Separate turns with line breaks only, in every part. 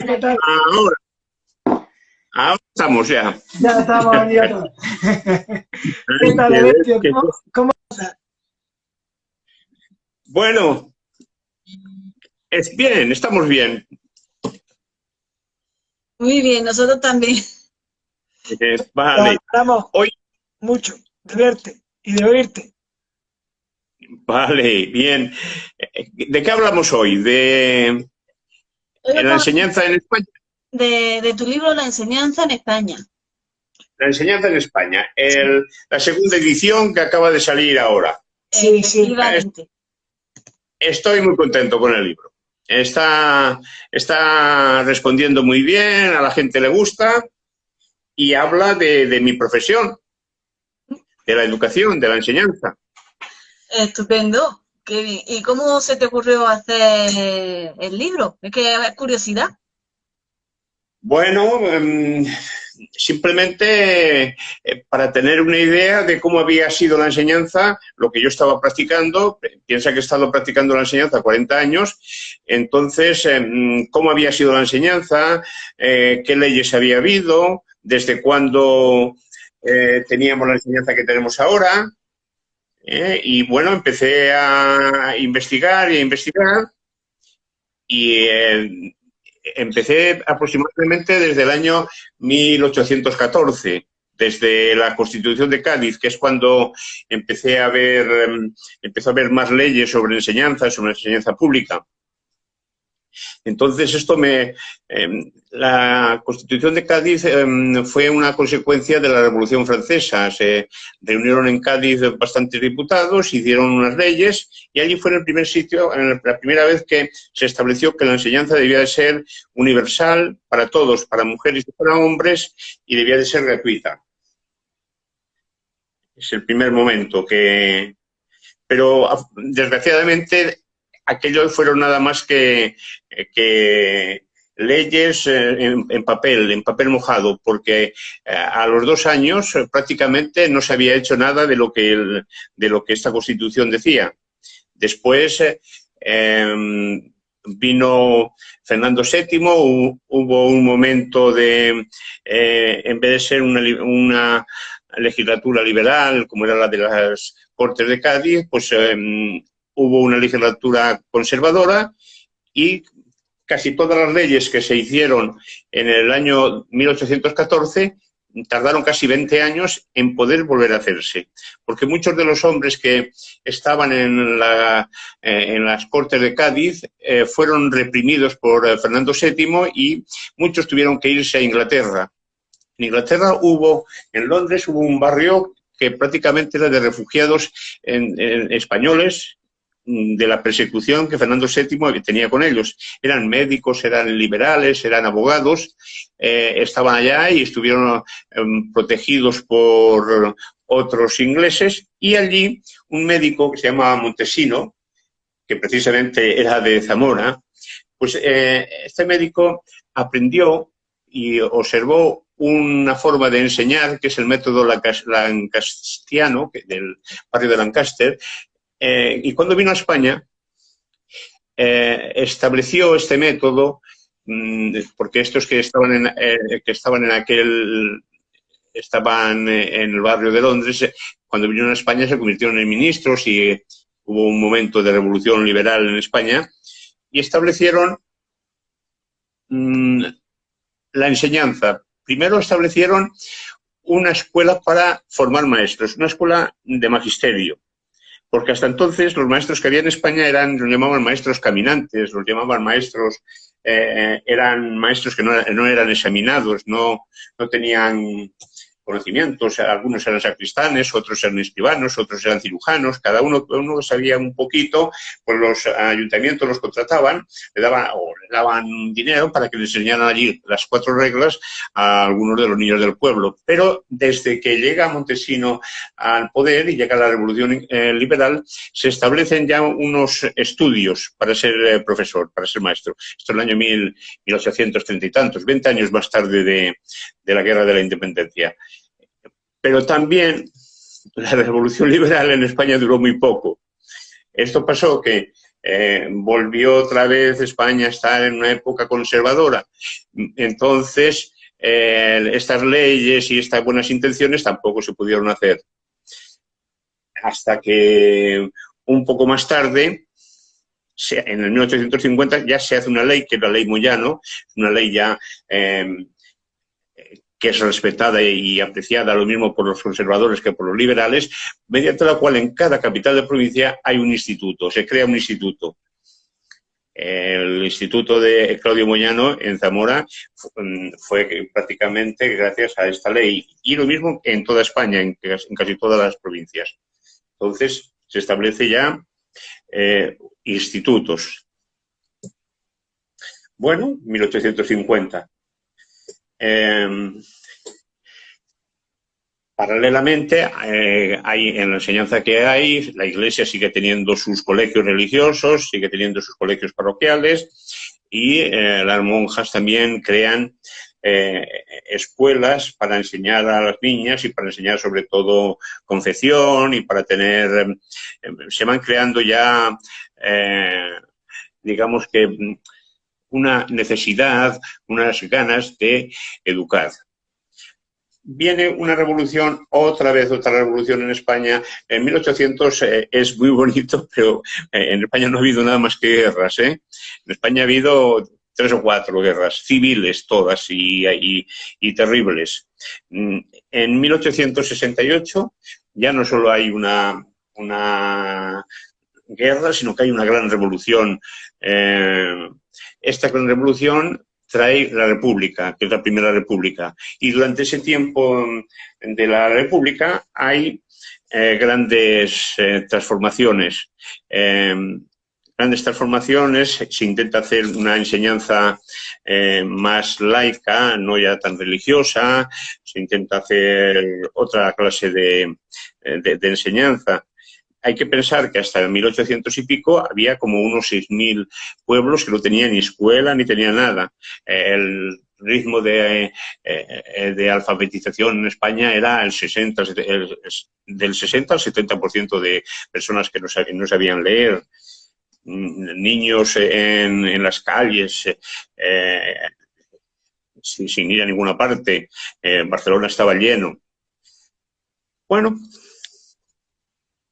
¿Qué tal?
Ahora, ahora estamos ya.
Ya estamos aquí otra vez. ¿Qué
Ay,
tal,
qué
Evencio?
qué
¿Cómo estás?
Bueno, es bien, estamos bien.
Muy bien, nosotros también.
Vale.
Hablamos
Hoy,
mucho de verte y de oírte.
vale, bien. ¿De qué hablamos hoy?
Hoy
¿De la
vamos a
enseñanza en España?
de tu libro La enseñanza en España.
La enseñanza en España. La segunda edición que acaba de salir ahora.
Sí, sí.
Efectivamente.
Estoy muy contento con el libro. Está respondiendo muy bien, a la gente le gusta y habla de mi profesión, de la educación, de la enseñanza.
Estupendo. Qué bien. ¿Y cómo se te ocurrió hacer el libro? Es que es curiosidad.
Bueno, simplemente para tener una idea de cómo había sido la enseñanza, lo que yo estaba practicando, piensa que he estado practicando la enseñanza 40 años, entonces, cómo había sido la enseñanza, qué leyes había habido, desde cuándo teníamos la enseñanza que tenemos ahora, y bueno, empecé a investigar y a investigar y empecé aproximadamente desde el año 1814, desde la Constitución de Cádiz, que es cuando empezó a haber más leyes sobre enseñanza pública. Entonces, la Constitución de Cádiz fue una consecuencia de la Revolución Francesa. Se reunieron en Cádiz bastantes diputados, hicieron unas leyes y allí fue el primer sitio, la primera vez que se estableció que la enseñanza debía de ser universal para todos, para mujeres y para hombres, y debía de ser gratuita. Es el primer momento pero desgraciadamente aquello fueron nada más que leyes en papel mojado, porque a los 2 años prácticamente no se había hecho nada de lo que esta Constitución decía. Después vino Fernando VII, hubo un momento en vez de ser una legislatura liberal, como era la de las Cortes de Cádiz, pues hubo una legislatura conservadora y casi todas las leyes que se hicieron en el año 1814 tardaron casi 20 años en poder volver a hacerse, porque muchos de los hombres que estaban en las Cortes de Cádiz fueron reprimidos por Fernando VII y muchos tuvieron que irse a Inglaterra. En Inglaterra en Londres hubo un barrio que prácticamente era de refugiados españoles de la persecución que Fernando VII tenía con ellos. Eran médicos, eran liberales, eran abogados, estaban allá y estuvieron protegidos por otros ingleses, y allí un médico que se llamaba Montesino, que precisamente era de Zamora, pues este médico aprendió y observó una forma de enseñar, que es el método lancastiano, del barrio de Lancaster, y cuando vino a España estableció este método, porque estos que estaban en el barrio de Londres, cuando vinieron a España se convirtieron en ministros y hubo un momento de revolución liberal en España, y establecieron la enseñanza. Primero establecieron una escuela para formar maestros, una escuela de magisterio, porque hasta entonces los maestros que había en España los llamaban maestros caminantes, los llamaban maestros, eran maestros que no eran examinados, no tenían conocimientos, algunos eran sacristanes, otros eran escribanos, otros eran cirujanos, cada uno sabía un poquito, pues los ayuntamientos los contrataban, le daban dinero para que les enseñaran allí las 4 reglas a algunos de los niños del pueblo. Pero desde que llega Montesino al poder y llega la Revolución Liberal, se establecen ya unos estudios para ser profesor, para ser maestro. Esto es el año 1830 y tantos, 20 años más tarde de la Guerra de la Independencia. Pero también la Revolución Liberal en España duró muy poco. Esto pasó que volvió otra vez España a estar en una época conservadora. Entonces, estas leyes y estas buenas intenciones tampoco se pudieron hacer. Hasta que un poco más tarde, en el 1850, ya se hace una ley, que es la Ley Moyano, una ley ya que es respetada y apreciada lo mismo por los conservadores que por los liberales, mediante la cual en cada capital de provincia hay un instituto, se crea un instituto. El instituto de Claudio Moyano en Zamora fue prácticamente gracias a esta ley, y lo mismo en toda España, en casi todas las provincias. Entonces se establece ya institutos. Bueno, 1850. Paralelamente, hay, en la enseñanza que hay, la Iglesia sigue teniendo sus colegios religiosos, sigue teniendo sus colegios parroquiales, y las monjas también crean escuelas para enseñar a las niñas y para enseñar sobre todo confección, y para tener... se van creando ya, digamos que, una necesidad, unas ganas de educar. Viene una revolución, otra vez otra revolución en España. En 1800 es muy bonito, pero en España no ha habido nada más que guerras. En España ha habido 3 o 4 guerras civiles, todas y terribles. En 1868 ya no solo hay una guerra, sino que hay una gran revolución. Esta gran revolución trae la República, que es la primera República. Y durante ese tiempo de la República hay grandes transformaciones. Grandes transformaciones, se intenta hacer una enseñanza más laica, no ya tan religiosa, se intenta hacer otra clase de enseñanza. Hay que pensar que hasta el 1800 y pico había como unos 6.000 pueblos que no tenían ni escuela ni tenían nada. El ritmo de alfabetización en España era del 60 al 70% de personas que no sabían leer. Niños en las calles, sin ir a ninguna parte. Barcelona estaba lleno. Bueno,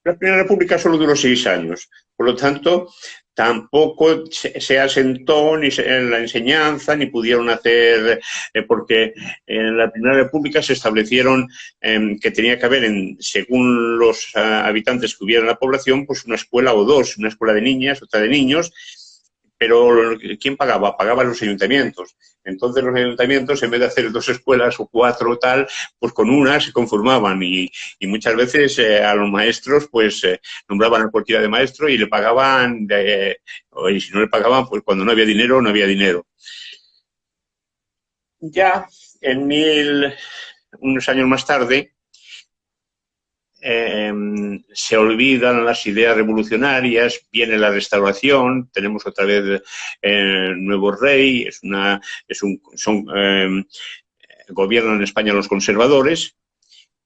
la Primera República solo duró 6 años, por lo tanto, tampoco se asentó ni en la enseñanza, ni pudieron hacer, porque en la Primera República se establecieron que tenía que haber, según los habitantes que hubiera en la población, pues una escuela o dos, una escuela de niñas, otra de niños, pero ¿quién pagaba? Pagaban los ayuntamientos. Entonces los ayuntamientos, en vez de hacer 2 escuelas o 4 o tal, pues con una se conformaban, y muchas veces a los maestros pues nombraban a cualquiera de maestro y le pagaban, y si no le pagaban, pues cuando no había dinero, no había dinero. Ya unos años más tarde, se olvidan las ideas revolucionarias, viene la Restauración, tenemos otra vez nuevo rey, gobiernan en España los conservadores,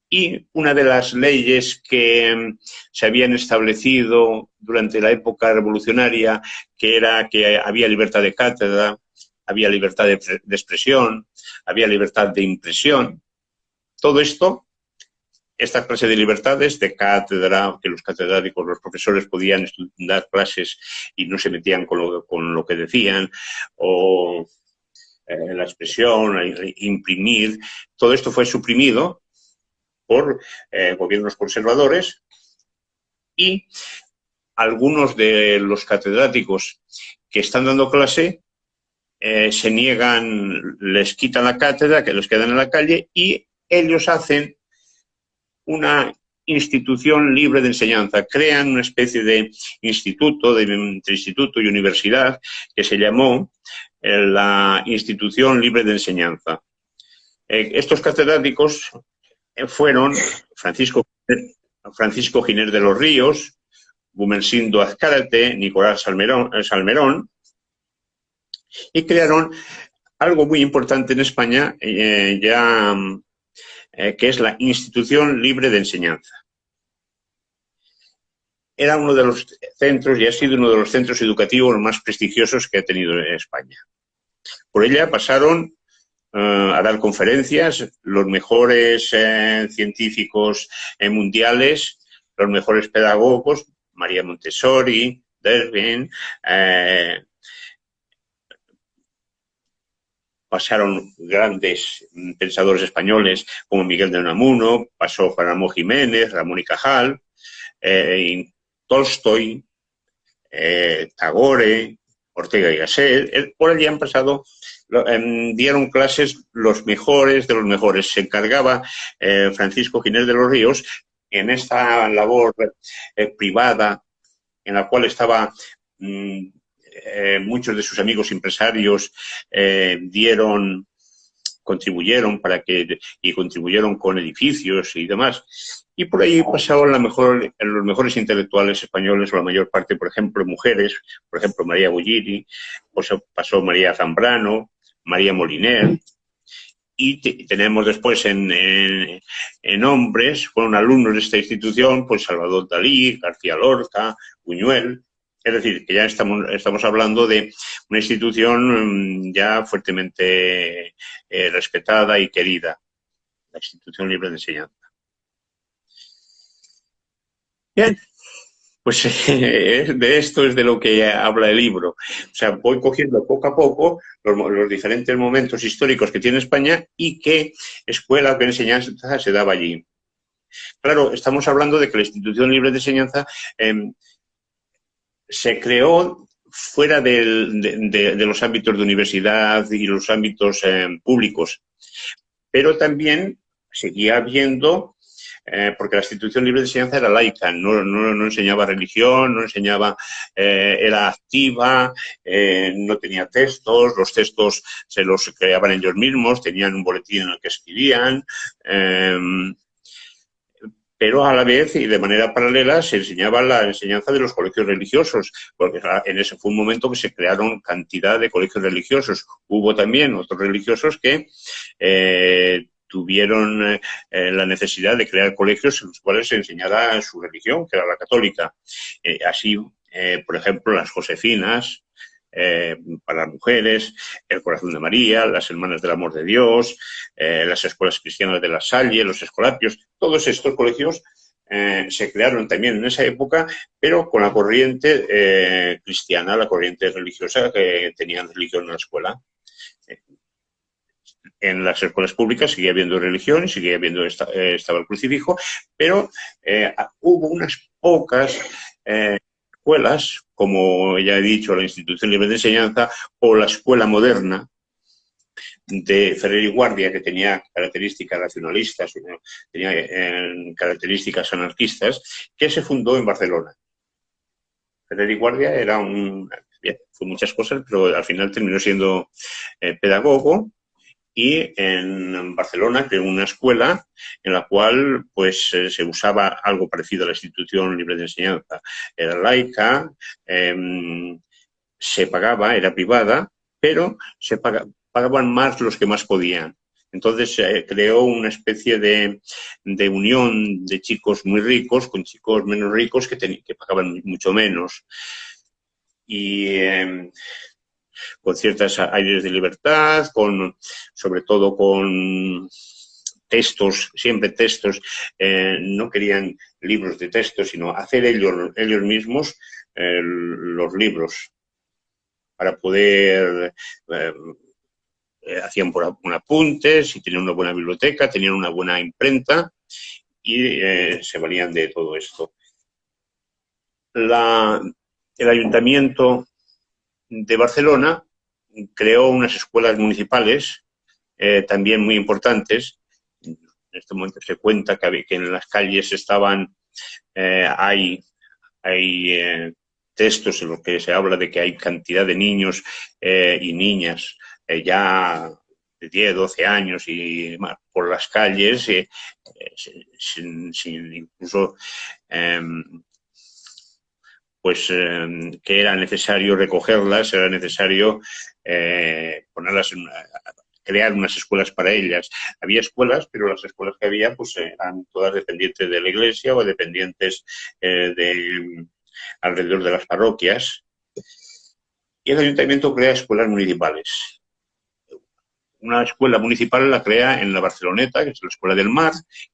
y una de las leyes que se habían establecido durante la época revolucionaria, que era que había libertad de cátedra, había libertad de expresión, había libertad de impresión, todo esto. Esta clase de libertades de cátedra, que los catedráticos, los profesores podían dar clases y no se metían con lo que decían, o la expresión, imprimir, todo esto fue suprimido por gobiernos conservadores, y algunos de los catedráticos que están dando clase se niegan, les quitan la cátedra, que los quedan en la calle, y ellos hacen una institución libre de enseñanza. Crean una especie de instituto, entre instituto y universidad, que se llamó la Institución Libre de Enseñanza. Estos catedráticos fueron Francisco Giner de los Ríos, Gumersindo Azcárate, Nicolás Salmerón, y crearon algo muy importante en España, que es la Institución Libre de Enseñanza. era uno de los centros y ha sido uno de los centros educativos más prestigiosos que ha tenido en España. Por ella pasaron a dar conferencias los mejores científicos mundiales, los mejores pedagogos, María Montessori, Darwin, pasaron grandes pensadores españoles como Miguel de Unamuno, pasó Juan Ramón Jiménez, Ramón y Cajal, Tolstoy, Tagore, Ortega y Gasset. Por allí han pasado, dieron clases los mejores de los mejores. Se encargaba Francisco Ginés de los Ríos en esta labor privada en la cual estaba muchos de sus amigos empresarios contribuyeron y contribuyeron con edificios y demás. Y por ahí pasaron los mejores intelectuales españoles, o la mayor parte, por ejemplo, mujeres, por ejemplo, María Bollini, pasó María Zambrano, María Moliner, y tenemos después en hombres, fueron alumnos de esta institución, pues Salvador Dalí, García Lorca, Buñuel. Es decir, que ya estamos hablando de una institución ya fuertemente respetada y querida, la Institución Libre de Enseñanza. Bien, pues de esto es de lo que habla el libro. O sea, voy cogiendo poco a poco los diferentes momentos históricos que tiene España y qué escuela o qué enseñanza se daba allí. Claro, estamos hablando de que la Institución Libre de Enseñanza se creó fuera de los ámbitos de universidad y los ámbitos públicos, pero también seguía habiendo, porque la Institución Libre de Enseñanza era laica, no enseñaba religión, no enseñaba, era activa, no tenía textos, los textos se los creaban ellos mismos, tenían un boletín en el que escribían, pero a la vez y de manera paralela se enseñaba la enseñanza de los colegios religiosos, porque en ese fue un momento que se crearon cantidad de colegios religiosos. Hubo también otros religiosos que tuvieron la necesidad de crear colegios en los cuales se enseñara su religión, que era la católica. Así, por ejemplo, las Josefinas, para las mujeres, el Corazón de María, las Hermanas del Amor de Dios, las escuelas cristianas de La Salle, los Escolapios, todos estos colegios se crearon también en esa época, pero con la corriente cristiana, la corriente religiosa que tenían religión en la escuela. En las escuelas públicas seguía habiendo religión, seguía habiendo, estaba el crucifijo, pero hubo unas pocas escuelas, como ya he dicho, la Institución Libre de Enseñanza o la Escuela Moderna de Ferrer y Guardia, que tenía características racionalistas, tenía características anarquistas, que se fundó en Barcelona. Ferrer y Guardia era fue muchas cosas, pero al final terminó siendo pedagogo. Y en Barcelona creó una escuela en la cual pues se usaba algo parecido a la Institución Libre de Enseñanza. Era laica, se pagaba, era privada, pero pagaban más los que más podían. Entonces creó una especie de unión de chicos muy ricos con chicos menos ricos que pagaban mucho menos. Y con ciertos aires de libertad, sobre todo con textos, siempre textos, no querían libros de texto, sino hacer ellos mismos los libros para poder, hacían por apuntes y tenían una buena biblioteca, tenían una buena imprenta y se valían de todo esto. El ayuntamiento de Barcelona creó unas escuelas municipales también muy importantes. En este momento se cuenta que en las calles hay textos en los que se habla de que hay cantidad de niños y niñas ya de 10, 12 años y más por las calles, incluso que era necesario recogerlas, era necesario ponerlas crear unas escuelas para ellas. Había escuelas, pero las escuelas que había pues eran todas dependientes de la iglesia o dependientes alrededor de las parroquias. Y el ayuntamiento crea escuelas municipales. Una escuela municipal la crea en la Barceloneta, que es la Escuela del Mar,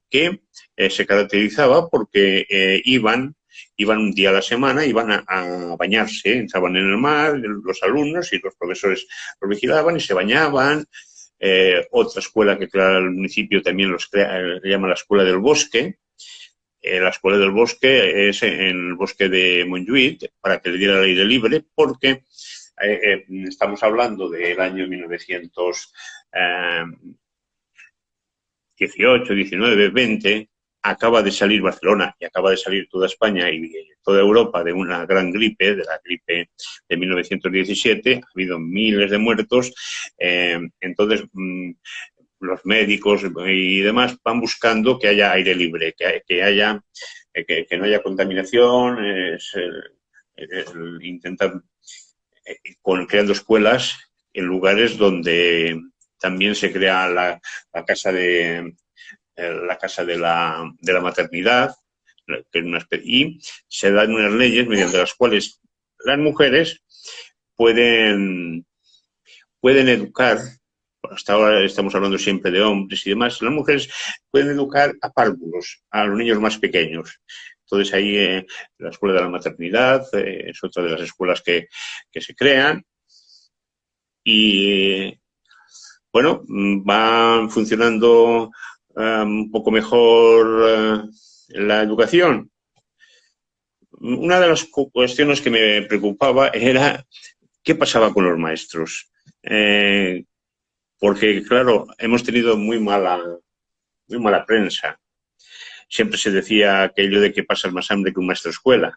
que se caracterizaba porque iban un día a la semana, iban a bañarse, entraban en el mar, los alumnos y los profesores los vigilaban y se bañaban. Otra escuela que crea el municipio también le llama la Escuela del Bosque. La Escuela del Bosque es en el bosque de Montjuïc, para que le diera el aire libre, porque estamos hablando del año 1918, 19, 20, acaba de salir Barcelona y acaba de salir toda España y toda Europa de una gran gripe, de la gripe de 1917, ha habido miles de muertos, entonces los médicos y demás van buscando que haya aire libre, que no haya contaminación, intentan creando escuelas en lugares donde también se crea la casa de la maternidad, que es una y se dan unas leyes mediante las cuales las mujeres pueden educar. Hasta ahora estamos hablando siempre de hombres y demás. Las mujeres pueden educar a párvulos, a los niños más pequeños. Entonces ahí la escuela de la maternidad es otra de las escuelas que se crean y bueno, va funcionando un poco mejor la educación. Una de las cuestiones que me preocupaba era qué pasaba con los maestros. Porque, claro, hemos tenido muy mala prensa. Siempre se decía aquello de que pasas más hambre que un maestro de escuela.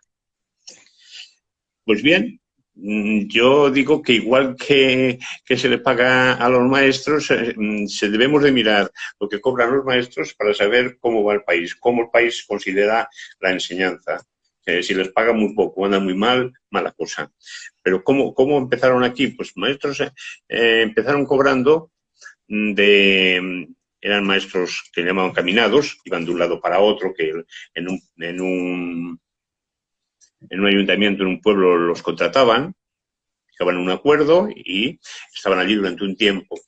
Pues bien, yo digo que igual que se le paga a los maestros, debemos de mirar lo que cobran los maestros para saber cómo va el país, cómo el país considera la enseñanza. Si les paga muy poco, anda muy mal, mala cosa. Pero ¿cómo empezaron aquí? Pues maestros empezaron cobrando eran maestros que llamaban caminados, iban de un lado para otro, que en un ayuntamiento, en un pueblo, los contrataban, llegaban a un acuerdo y estaban allí durante un tiempo.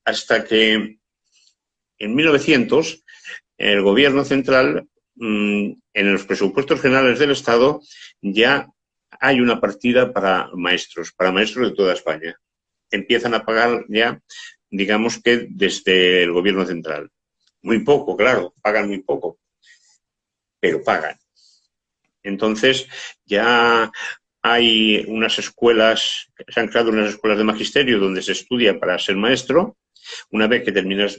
Hasta que en 1900 el gobierno central, en los presupuestos generales del Estado, ya hay una partida para maestros de toda España. Empiezan a pagar ya, digamos que desde el gobierno central. Muy poco, claro, pagan muy poco, pero pagan. Entonces ya hay unas escuelas, se han creado unas escuelas de magisterio donde se estudia para ser maestro. Una vez que terminas,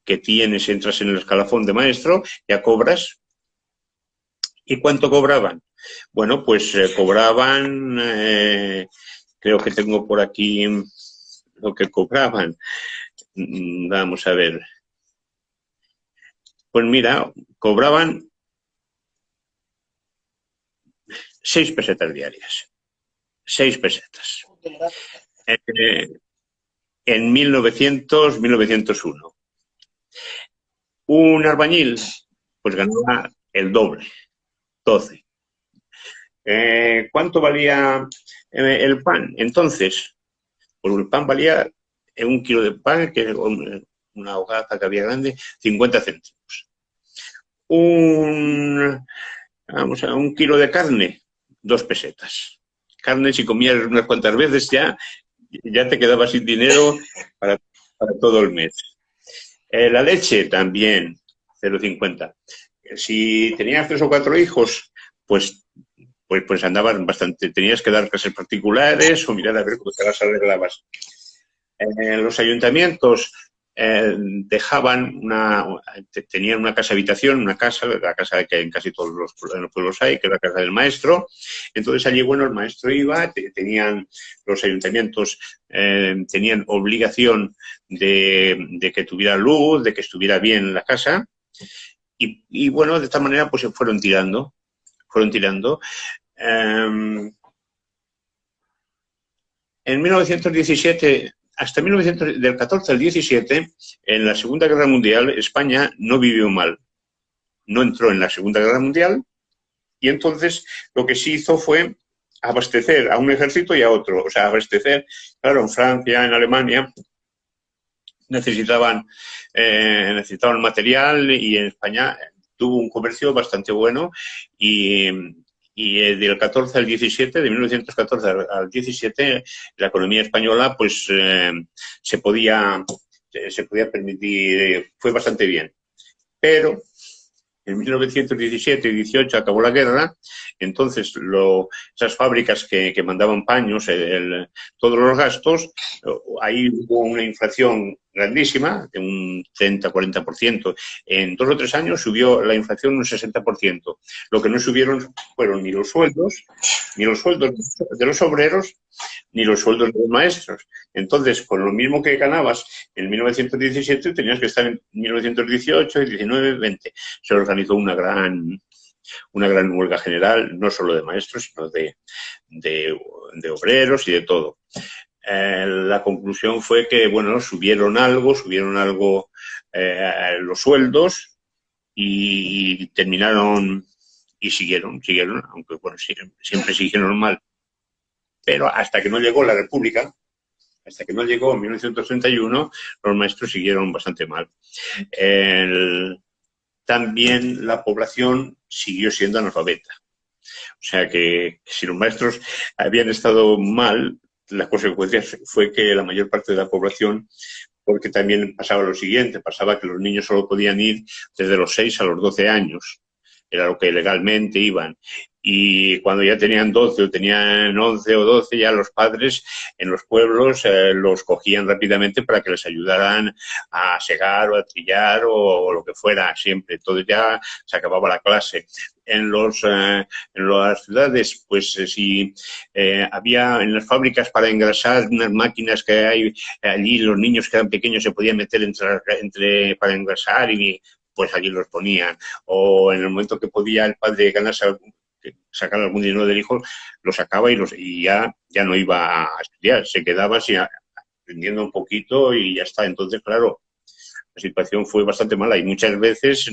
entras en el escalafón de maestro, ya cobras. ¿Y cuánto cobraban? Bueno, pues cobraban, creo que tengo por aquí lo que cobraban. Vamos a ver. Pues mira, cobraban 6 pesetas diarias. 6 pesetas. En 1901. Un albañil, pues ganaba el doble, 12. ¿Cuánto valía el pan? Entonces, pues el pan valía, un kilo de pan, que una hogaza que había grande, 50 céntimos. Un kilo de carne, 2 pesetas. Carne, si comías unas cuantas veces, ya te quedabas sin dinero para todo el mes. La leche también, 0,50. Si tenías 3 o 4 hijos, pues andaban bastante. Tenías que dar clases particulares o mirar a ver cómo te las arreglabas. Los ayuntamientos tenían una casa habitación, la casa que en casi todos los pueblos hay, que es la casa del maestro. Entonces allí, bueno, el maestro iba, los ayuntamientos tenían obligación de que tuviera luz, de que estuviera bien la casa. Y bueno, de esta manera pues se fueron tirando. En 1917 hasta 1900, del 14 al 17, en la Segunda Guerra Mundial, España no vivió mal. No entró en la Segunda Guerra Mundial y entonces lo que sí hizo fue abastecer a un ejército y a otro. O sea, abastecer, claro, en Francia, en Alemania, necesitaban material y en España tuvo un comercio bastante bueno y del 14 al 17, de 1914 al 17, la economía española pues se podía permitir, fue bastante bien. Pero en 1917 y 18 acabó la guerra, entonces esas fábricas que mandaban paños, todos los gastos, ahí hubo una inflación grandísima, de un 30-40%. En 2 o 3 años subió la inflación un 60%. Lo que no subieron fueron ni los sueldos de los obreros, ni los sueldos de los maestros. Entonces, con lo mismo que ganabas en 1917, tenías que estar en 1918, 19, 20. Se organizó una gran huelga general, no solo de maestros, sino de obreros y de todo. La conclusión fue que, bueno, subieron algo los sueldos y terminaron y siguieron, aunque, bueno, siempre siguieron mal. Pero hasta que no llegó la República, hasta que no llegó en 1931, los maestros siguieron bastante mal. También la población siguió siendo analfabeta. O sea que si los maestros habían estado mal, la consecuencia fue que la mayor parte de la población, porque también pasaba lo siguiente, pasaba que los niños solo podían ir desde los 6 a los 12 años. Era lo que legalmente iban. Y cuando ya tenían 12 o tenían 11 o 12, ya los padres en los pueblos los cogían rápidamente para que les ayudaran a segar o a trillar o lo que fuera, siempre. Entonces ya se acababa la clase. En las ciudades, pues si había en las fábricas para engrasar unas máquinas que hay allí, los niños que eran pequeños se podían meter para engrasar y pues allí los ponían. O en el momento que podía el padre ganarse sacar algún dinero del hijo, lo sacaba y ya no iba a estudiar, se quedaba así aprendiendo un poquito y ya está. Entonces, claro, la situación fue bastante mala y muchas veces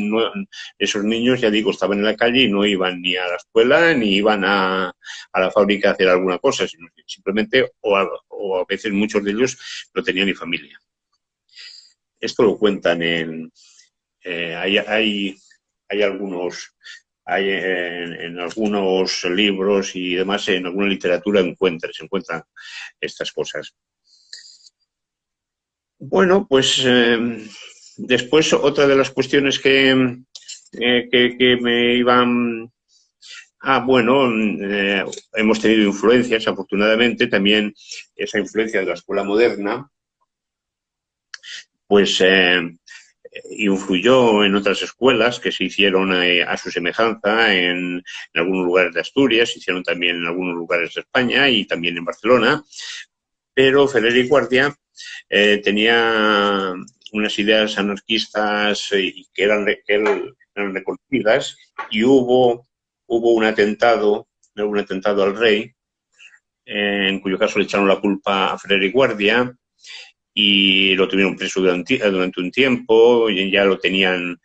esos niños, ya digo, estaban en la calle y no iban ni a la escuela ni iban a la fábrica a hacer alguna cosa, sino simplemente, o a veces muchos de ellos no tenían ni familia. Esto lo cuentan hay algunos... en algunos libros y demás, en alguna literatura se encuentran estas cosas. Bueno, pues después otra de las cuestiones que me iban... hemos tenido influencias, afortunadamente, también esa influencia de la escuela moderna, pues... influyó en otras escuelas que se hicieron a su semejanza en algunos lugares de Asturias, se hicieron también en algunos lugares de España y también en Barcelona, pero Ferrer y Guardia tenía unas ideas anarquistas que eran reconocidas y hubo un atentado al rey, en cuyo caso le echaron la culpa a Ferrer y Guardia, y lo tuvieron preso durante un tiempo, y ya lo tenían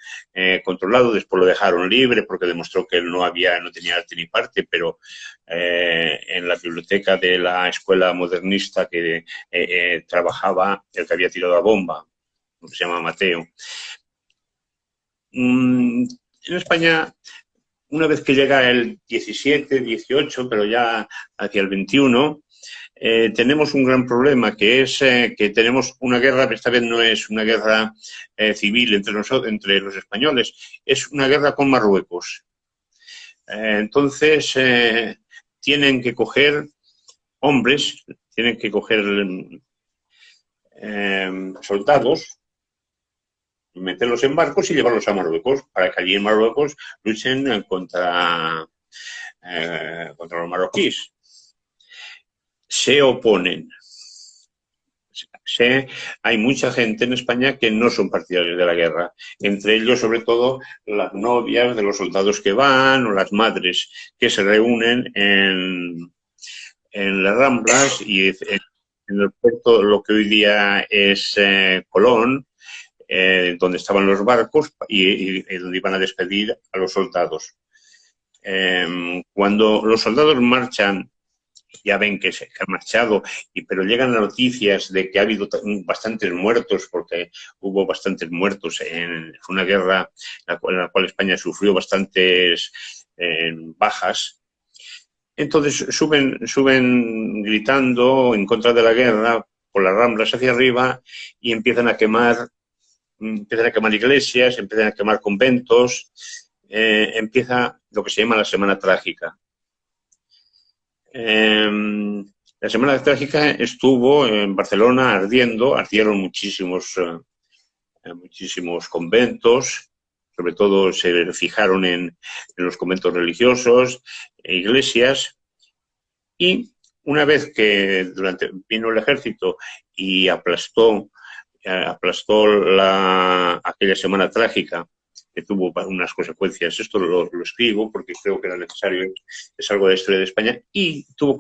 controlado, después lo dejaron libre porque demostró que él no tenía arte ni parte, pero en la biblioteca de la escuela modernista que trabajaba el que había tirado la bomba, que se llama Mateo. En España, una vez que llega el 17, 18, pero ya hacia el 21, tenemos un gran problema, que es que tenemos una guerra, pero esta vez no es una guerra civil entre los españoles, es una guerra con Marruecos. Entonces, tienen que coger hombres, tienen que coger soldados, meterlos en barcos y llevarlos a Marruecos, para que allí en Marruecos luchen contra los marroquíes. Se oponen. Hay mucha gente en España que no son partidarios de la guerra, entre ellos sobre todo las novias de los soldados que van o las madres que se reúnen en las Ramblas y en el puerto, lo que hoy día es Colón, donde estaban los barcos y donde iban a despedir a los soldados. Cuando los soldados marchan, ya ven que se han marchado, pero llegan las noticias de que ha habido bastantes muertos, porque hubo bastantes muertos. Fue una guerra en la cual España sufrió bastantes bajas. Entonces suben gritando en contra de la guerra por las Ramblas hacia arriba y empiezan a quemar iglesias, empiezan a quemar conventos. Empieza lo que se llama la Semana Trágica. La Semana Trágica estuvo en Barcelona ardieron muchísimos conventos, sobre todo se fijaron en los conventos religiosos, iglesias, y una vez que vino el ejército y aplastó aquella Semana Trágica, que tuvo unas consecuencias, esto lo escribo porque creo que era necesario, es algo de la historia de España, y tuvo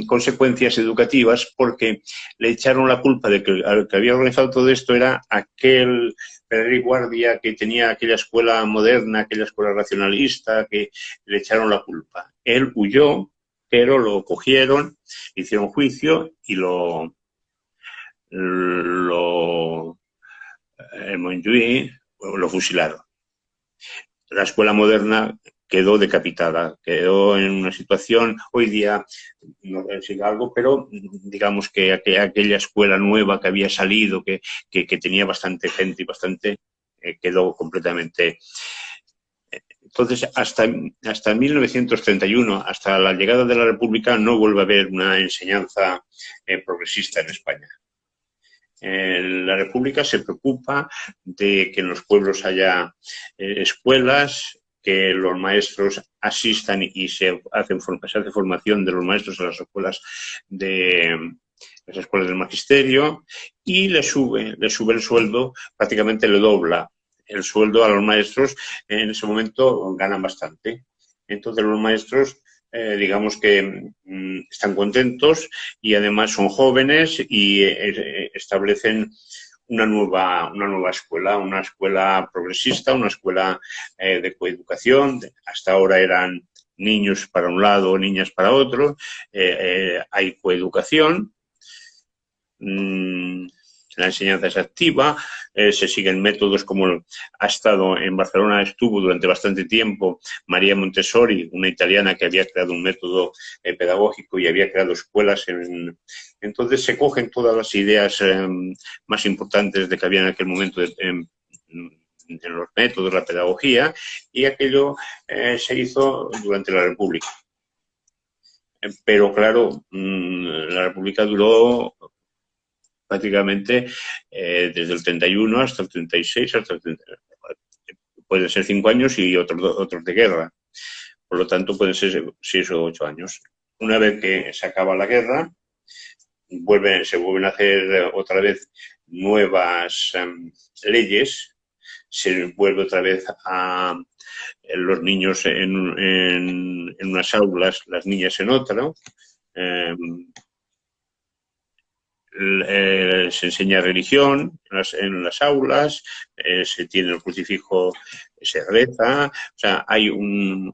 consecuencias educativas porque le echaron la culpa de que al que había organizado todo esto era aquel Pedro Guardia que tenía aquella escuela moderna, aquella escuela racionalista, que le echaron la culpa. Él huyó, pero lo cogieron, hicieron juicio y el Montjuïc lo fusilaron. La escuela moderna quedó decapitada, quedó en una situación, hoy día no sigue algo, pero digamos que aquella escuela nueva que había salido, que tenía bastante gente y bastante, quedó completamente. Entonces, hasta 1931, hasta la llegada de la República, no vuelve a haber una enseñanza progresista en España. La República se preocupa de que en los pueblos haya escuelas, que los maestros asistan y se hace formación de los maestros en las escuelas del magisterio, y le sube el sueldo, prácticamente le dobla el sueldo a los maestros. En ese momento ganan bastante. Entonces los maestros digamos que están contentos y además son jóvenes y establecen una nueva escuela, una escuela progresista, una escuela de coeducación. Hasta ahora eran niños para un lado, niñas para otro. Hay coeducación. La enseñanza es activa, se siguen métodos como ha estado en Barcelona, estuvo durante bastante tiempo María Montessori, una italiana que había creado un método pedagógico y había creado escuelas. Entonces se cogen todas las ideas más importantes de que había en aquel momento en los métodos, la pedagogía, y aquello se hizo durante la República. Pero claro, la República duró prácticamente desde el 31 hasta el 36, hasta el 30, pueden ser 5 años y otros de guerra. Por lo tanto, pueden ser 6 o 8 años. Una vez que se acaba la guerra, se vuelven a hacer otra vez nuevas leyes, se vuelve otra vez a los niños en unas aulas, las niñas en otra, ¿no? Se enseña religión en las aulas, se tiene el crucifijo, se reza, o sea, hay un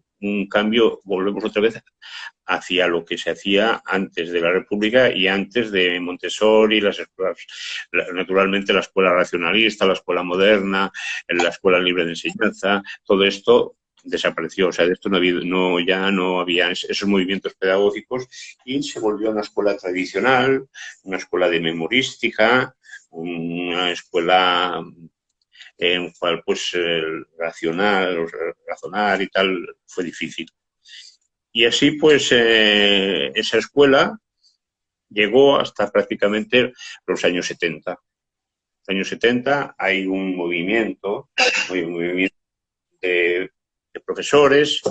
cambio, volvemos otra vez hacia lo que se hacía antes de la República y antes de Montessori, las escuelas, naturalmente la escuela racionalista, la escuela moderna, la escuela libre de enseñanza, todo esto desapareció. O sea, de esto ya no había esos movimientos pedagógicos y se volvió una escuela tradicional, una escuela de memorística, una escuela en cual pues razonar y tal fue difícil. Y así pues esa escuela llegó hasta prácticamente los años 70. En los años 70 hay un movimiento de profesores,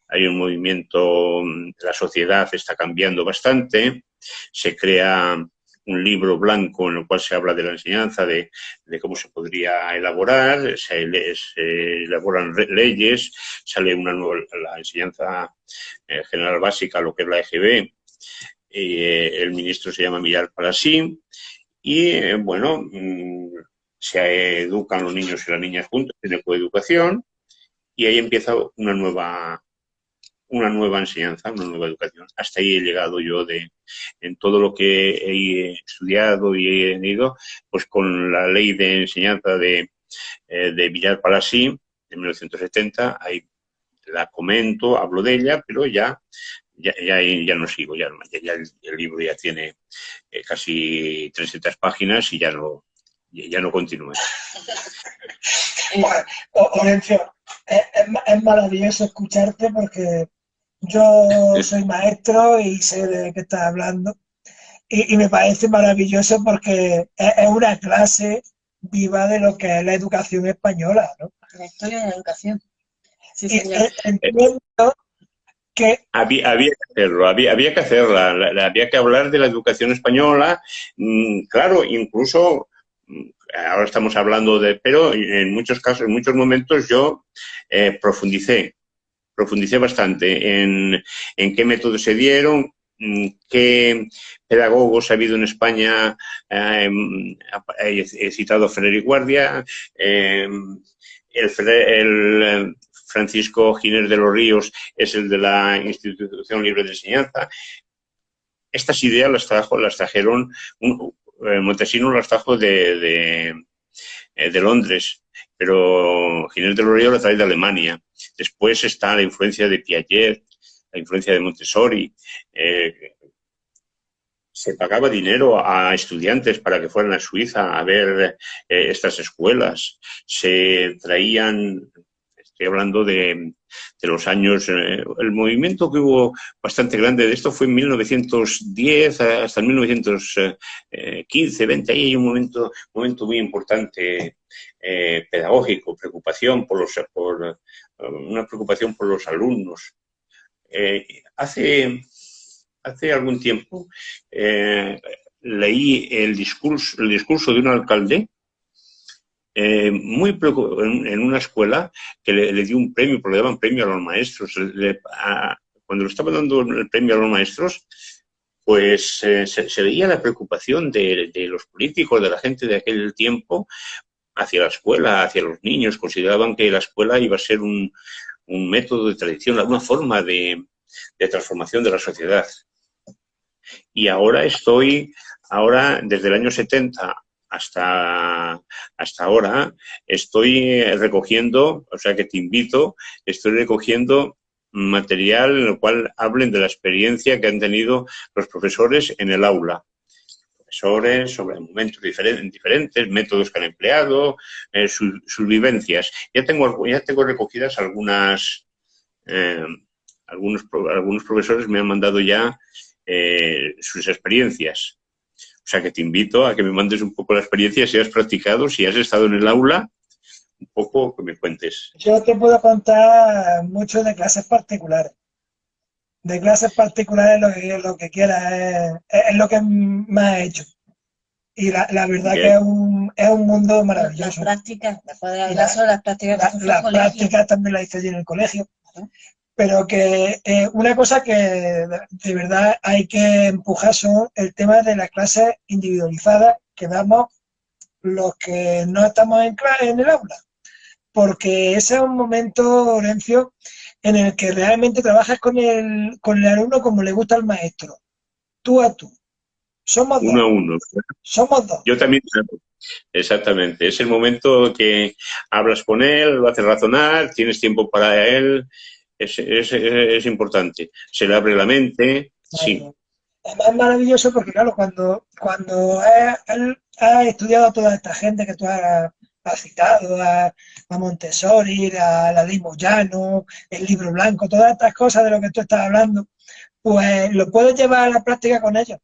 hay un movimiento, la sociedad está cambiando bastante, se crea un libro blanco en el cual se habla de la enseñanza, de cómo se podría elaborar, se elaboran leyes, sale una nueva, la enseñanza general básica, lo que es la EGB, el ministro se llama Millán Palasí, y bueno, se educan los niños y las niñas juntos, tiene coeducación, y ahí empieza una nueva enseñanza, una nueva educación. Hasta ahí he llegado yo en todo lo que he estudiado y he ido, pues con la ley de enseñanza de Villar Palasí, de 1970, ahí la comento, hablo de ella, pero ya no sigo, ya el libro ya tiene casi 300 páginas y ya no continúe.
Bueno, Orencio, es maravilloso escucharte porque yo soy maestro y sé de qué estás hablando. Y me parece maravilloso porque es una clase viva de lo que es la educación española, ¿no?
La historia de la educación. Sí,
Y
señor.
entiendo que...
Había que hacerlo, había que hacerla, había que hablar de la educación española, claro, incluso ahora estamos hablando pero en muchos casos, en muchos momentos yo profundicé bastante en qué métodos se dieron, qué pedagogos ha habido en España. He citado a Ferrer y Guardia, el Francisco Giner de los Ríos es el de la Institución Libre de Enseñanza. Estas ideas las trajeron, Montesinos las trajo de Londres, pero Giner de los Ríos la trae de Alemania. Después está la influencia de Piaget, la influencia de Montessori. Se pagaba dinero a estudiantes para que fueran a Suiza a ver estas escuelas. Se traían, estoy hablando de los años, el movimiento que hubo bastante grande de esto fue en 1910 hasta 1915, 20, ahí hay un momento muy importante pedagógico, una preocupación por los alumnos. Hace algún tiempo leí el discurso de un alcalde en una escuela que le dio un premio, porque le daban premio a los maestros. Cuando le estaban dando el premio a los maestros, pues se veía la preocupación de los políticos, de la gente de aquel tiempo, hacia la escuela, hacia los niños. Consideraban que la escuela iba a ser un método de tradición, una forma de transformación de la sociedad. Y ahora desde el año 70 hasta ahora, estoy recogiendo, o sea que te invito, estoy recogiendo material en el cual hablen de la experiencia que han tenido los profesores en el aula. Profesores sobre momentos diferentes, métodos que han empleado, sus vivencias. Ya tengo recogidas algunos profesores me han mandado ya sus experiencias. O sea que te invito a que me mandes un poco la experiencia, si has practicado, si has estado en el aula, un poco que me cuentes.
Yo te puedo contar mucho de clases particulares. De clases particulares lo que quieras es lo que más he hecho. Y la verdad que es un mundo maravilloso.
Las prácticas, después de las prácticas.
Las prácticas también las hice yo en el colegio. Pero que una cosa que de verdad hay que empujar son el tema de las clases individualizadas que damos los que no estamos en el aula. Porque ese es un momento, Orencio, en el que realmente trabajas con el alumno como le gusta al maestro. Tú a tú. Somos dos.
Uno a uno.
Somos dos.
Yo también. Exactamente. Es el momento que hablas con él, lo haces razonar, tienes tiempo para él. Es importante. Se le abre la mente. Sí.
Es maravilloso porque, claro, cuando has estudiado a toda esta gente que tú has citado, a Montessori, a la ley Moyano, el libro blanco, todas estas cosas de lo que tú estás hablando, pues lo puedes llevar a la práctica con ellos.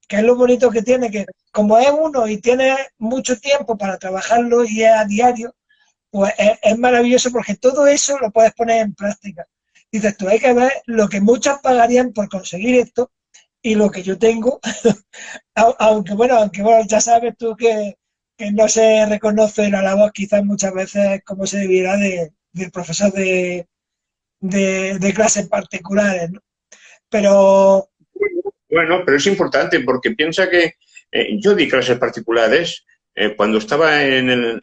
Que es lo bonito que tiene, que como es uno y tiene mucho tiempo para trabajarlo y es a diario, pues es maravilloso porque todo eso lo puedes poner en práctica. Dices, tú hay que ver lo que muchos pagarían por conseguir esto y lo que yo tengo, aunque bueno, ya sabes tú que no se reconoce la labor quizás muchas veces como se debiera del profesor de clases particulares, ¿no? Pero
Bueno, pero es importante porque piensa que yo di clases particulares. Cuando estaba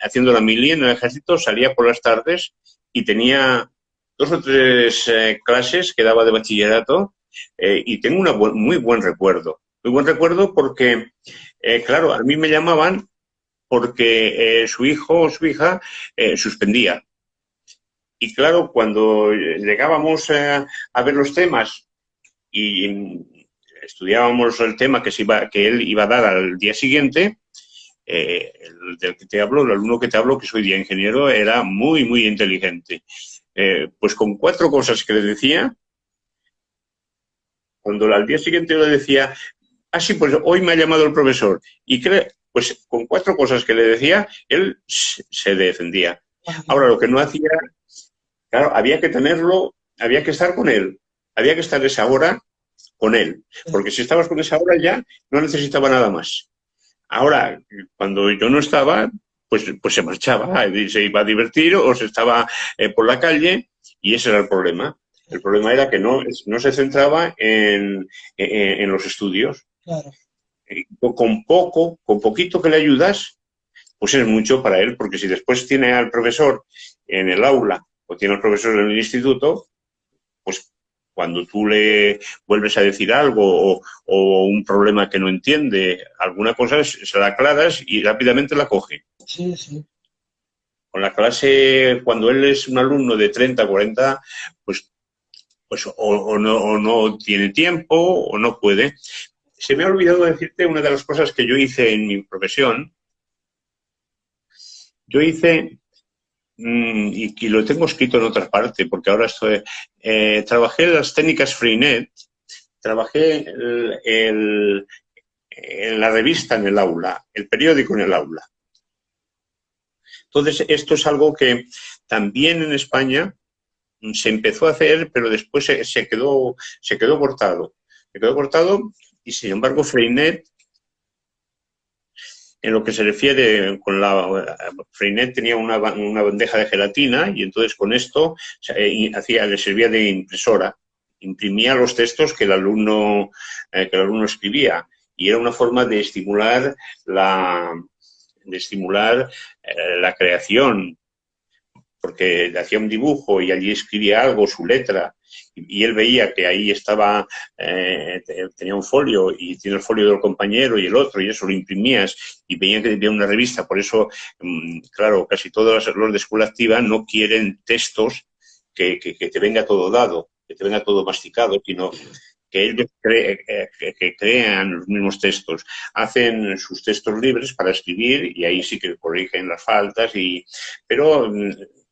haciendo la mili en el ejército, salía por las tardes y tenía 2 o 3 clases que daba de bachillerato, y tengo muy buen recuerdo. Muy buen recuerdo porque, claro, a mí me llamaban porque su hijo o su hija suspendía. Y claro, cuando llegábamos a ver los temas y estudiábamos el tema que él iba a dar al día siguiente, el del que te hablo, el alumno que te hablo, que soy día ingeniero, era muy, muy inteligente. Pues con 4 cosas que le decía, cuando al día siguiente yo le decía, sí, pues hoy me ha llamado el profesor, pues con 4 cosas que le decía, él se defendía. Ahora, lo que no hacía, claro, había que tenerlo, había que estar con él, había que estar esa hora con él, porque si estabas con esa hora ya no necesitaba nada más. Ahora, cuando yo no estaba, pues se marchaba, se iba a divertir o se estaba por la calle, y ese era el problema. El problema era que no se centraba en los estudios.
Claro.
Con poquito que le ayudas, pues es mucho para él, porque si después tiene al profesor en el aula o tiene al profesor en el instituto, pues cuando tú le vuelves a decir algo o un problema que no entiende, alguna cosa se la aclaras y rápidamente la coge.
Sí, sí.
Con la clase, cuando él es un alumno de 30, 40, pues o no tiene tiempo o no puede. Se me ha olvidado decirte una de las cosas que yo hice en mi profesión. Yo hice, y lo tengo escrito en otra parte, porque ahora trabajé en las técnicas Freenet, trabajé en la revista en el aula, el periódico en el aula. Entonces, esto es algo que también en España se empezó a hacer, pero después se quedó cortado. Se quedó cortado y, sin embargo, Freenet, en lo que se refiere con Freenet, tenía una bandeja de gelatina y entonces con esto le servía de impresora. Imprimía los textos que el alumno escribía y era una forma de estimular la creación, porque hacía un dibujo y allí escribía algo, su letra, y él veía que ahí estaba, tenía un folio y tiene el folio del compañero y el otro, y eso lo imprimías y veían que tenía una revista. Por eso, claro, casi todos los de escuela activa no quieren textos que te venga todo dado, que te venga todo masticado, sino que ellos que crean los mismos textos, hacen sus textos libres para escribir y ahí sí que corrigen las faltas, pero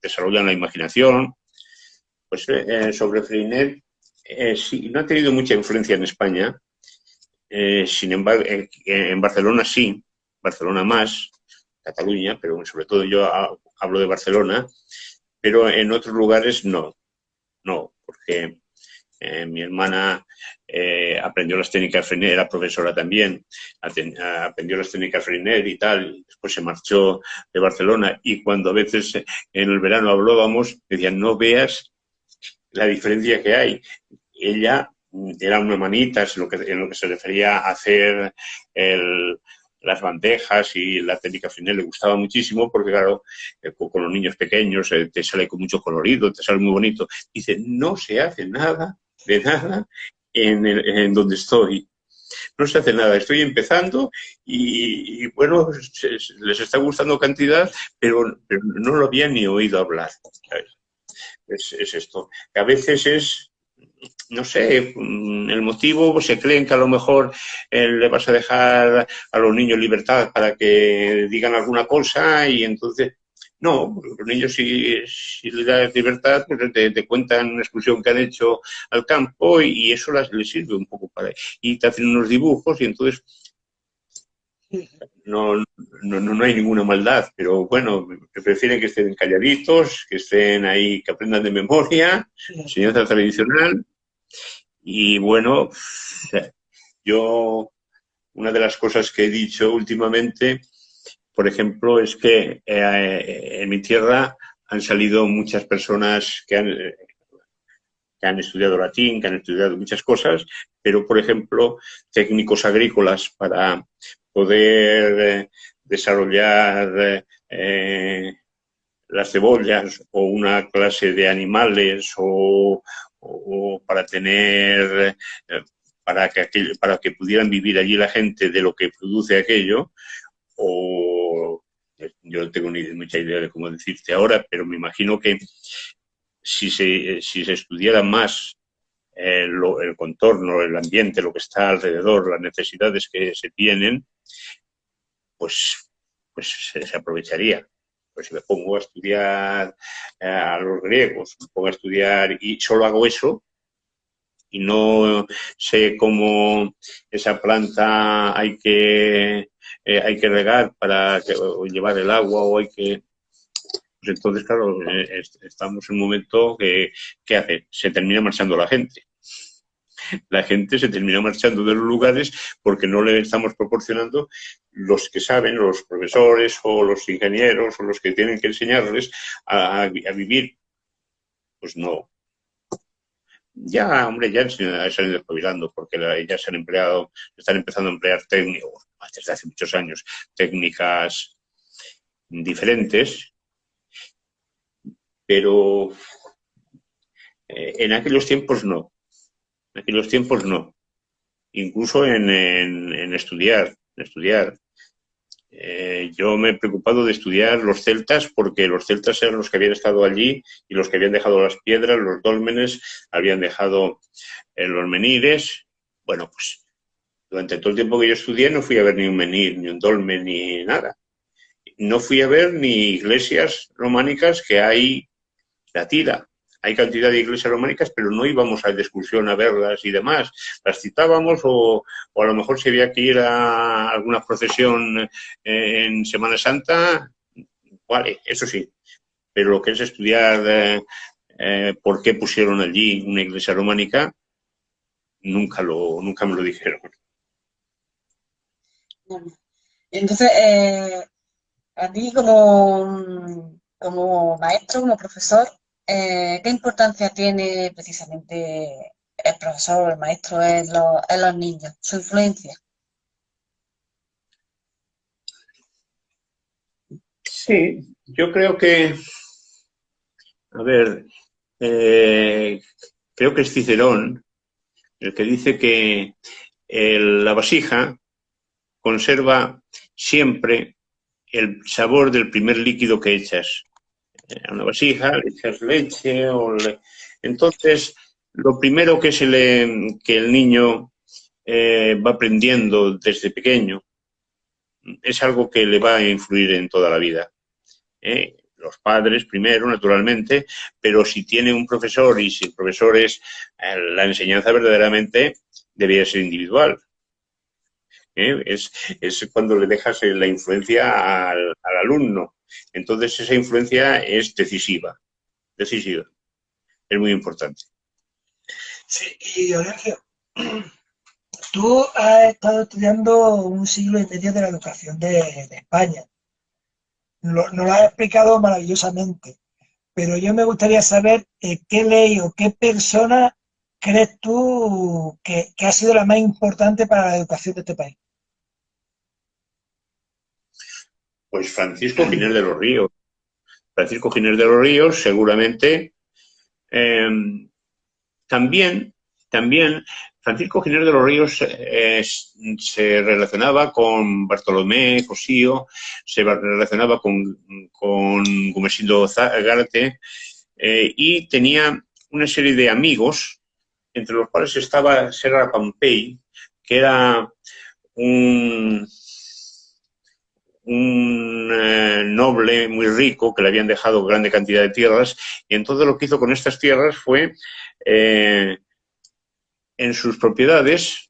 desarrollan la imaginación. Pues sobre Freinet, sí, no ha tenido mucha influencia en España, sin embargo, en Barcelona sí, Barcelona más, Cataluña, pero sobre todo yo hablo de Barcelona, pero en otros lugares no, porque mi hermana aprendió las técnicas Freinet, era profesora también, aprendió las técnicas Freinet y tal, después se marchó de Barcelona y cuando a veces en el verano hablábamos, decían, no veas la diferencia que hay. Ella era una manita en lo que se refería a hacer las bandejas y la técnica Freinet le gustaba muchísimo porque, claro, con los niños pequeños te sale con mucho colorido, te sale muy bonito. Dice, no se hace nada de nada en donde estoy. No se hace nada, estoy empezando y bueno, les está gustando cantidad, pero no lo había ni oído hablar. Es esto. Que a veces es, no sé, el motivo, se creen que a lo mejor le vas a dejar a los niños libertad para que digan alguna cosa y entonces... No, los niños si les das libertad, pues te cuentan una excursión que han hecho al campo y eso les sirve un poco para... Y te hacen unos dibujos y entonces no hay ninguna maldad, pero bueno, prefieren que estén calladitos, que estén ahí, que aprendan de memoria, enseñanza tradicional. Y bueno, yo, una de las cosas que he dicho últimamente, por ejemplo, es que en mi tierra han salido muchas personas que que han estudiado latín, que han estudiado muchas cosas, pero, por ejemplo, técnicos agrícolas para poder desarrollar las cebollas o una clase de animales o para tener, para que pudieran vivir allí la gente de lo que produce aquello, o yo no tengo ni mucha idea de cómo decirte ahora, pero me imagino que si se estudiara más el contorno, el ambiente, lo que está alrededor, las necesidades que se tienen, pues se aprovecharía. Pues si me pongo a estudiar a los griegos, me pongo a estudiar y solo hago eso, y no sé cómo esa planta hay que regar para o llevar el agua o hay que... Pues entonces, claro, estamos en un momento que ¿qué hace? Se termina marchando la gente. La gente se termina marchando de los lugares porque no le estamos proporcionando los que saben, los profesores o los ingenieros o los que tienen que enseñarles a vivir. Pues no. Ya, hombre, ya se han ido espabilando porque ya se han empleado, están empezando a emplear técnicos, desde hace muchos años, técnicas diferentes, pero en aquellos tiempos no. En aquellos tiempos no. Incluso en estudiar. Yo me he preocupado de estudiar los celtas porque los celtas eran los que habían estado allí y los que habían dejado las piedras, los dólmenes, habían dejado los menires. Bueno, pues durante todo el tiempo que yo estudié no fui a ver ni un menhir, ni un dolmen, ni nada. No fui a ver ni iglesias románicas que hay la tira. Hay cantidad de iglesias románicas, pero no íbamos de excursión a verlas y demás. Las citábamos o a lo mejor si había que ir a alguna procesión en Semana Santa, vale, eso sí. Pero lo que es estudiar por qué pusieron allí una iglesia románica, nunca me lo dijeron.
Entonces, a ti como maestro, como profesor, ¿qué importancia tiene precisamente el profesor o el maestro en los niños, su influencia?
Sí, yo creo que, a ver, creo que es Cicerón el que dice que la vasija conserva siempre el sabor del primer líquido que echas. A una vasija le echas leche entonces lo primero que el niño va aprendiendo desde pequeño es algo que le va a influir en toda la vida. Los padres primero, naturalmente, pero si tiene un profesor y si el profesor es la enseñanza verdaderamente debería ser individual. Es cuando le dejas la influencia al alumno. Entonces esa influencia es decisiva. Es muy importante.
Sí, y Olergio, tú has estado estudiando un siglo y medio de la educación de España. Nos lo has explicado maravillosamente, pero yo me gustaría saber qué ley o qué persona crees tú que ha sido la más importante para la educación de este país.
Pues Francisco Giner de los Ríos. Francisco Giner de los Ríos, seguramente. También Francisco Giner de los Ríos se relacionaba con Bartolomé Cosío, se relacionaba con Gumesindo Gárate y tenía una serie de amigos, entre los cuales estaba Serra Pompey, que era un noble muy rico que le habían dejado grande cantidad de tierras y entonces lo que hizo con estas tierras fue en sus propiedades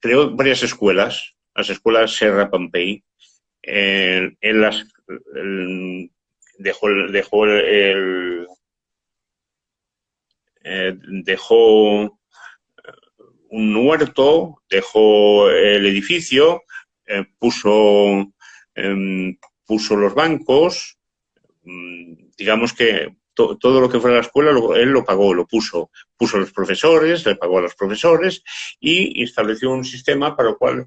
creó varias escuelas, las escuelas Serra Pompey. Él dejó un huerto, dejó el edificio, puso los bancos, digamos que todo lo que fuera a la escuela, él lo pagó, lo puso a los profesores, le pagó a los profesores y estableció un sistema para el cual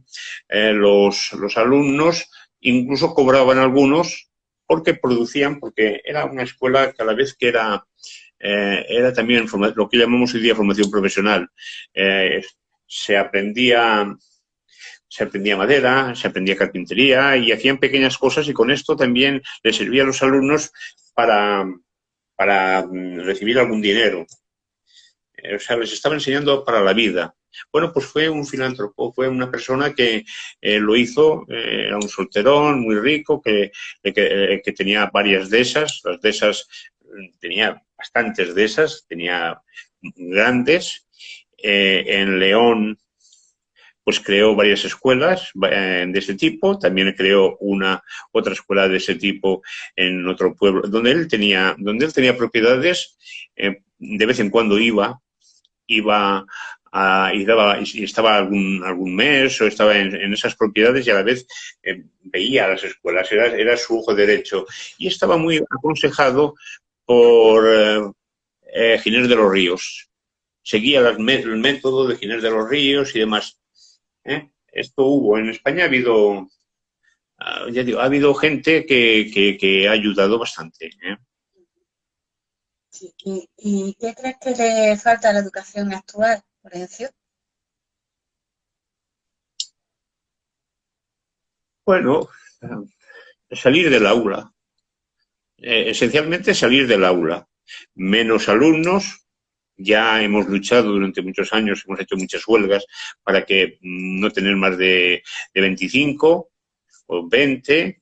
los alumnos incluso cobraban algunos porque producían, porque era una escuela que a la vez que era también lo que llamamos hoy día formación profesional. Se aprendía madera, se aprendía carpintería y hacían pequeñas cosas y con esto también les servía a los alumnos para recibir algún dinero. O sea, les estaba enseñando para la vida. Bueno, pues fue un filántropo, fue una persona que lo hizo, era un solterón muy rico que tenía varias de esas, tenía bastantes de esas, tenía grandes. En León, pues creó varias escuelas de ese tipo, también creó otra escuela de ese tipo en otro pueblo, donde él tenía propiedades, de vez en cuando iba y estaba algún mes o estaba en esas propiedades y a la vez veía las escuelas, era su ojo derecho y estaba muy aconsejado por Ginés de los Ríos. Seguía el método de Ginés de los Ríos y demás. Esto hubo en España, ha habido gente que ha ayudado bastante.
Sí. ¿Y qué crees que le falta a la educación actual, Florencio?
Bueno, salir del aula. Esencialmente salir del aula. Menos alumnos. Ya hemos luchado durante muchos años, hemos hecho muchas huelgas para que no tener más de 25 o 20,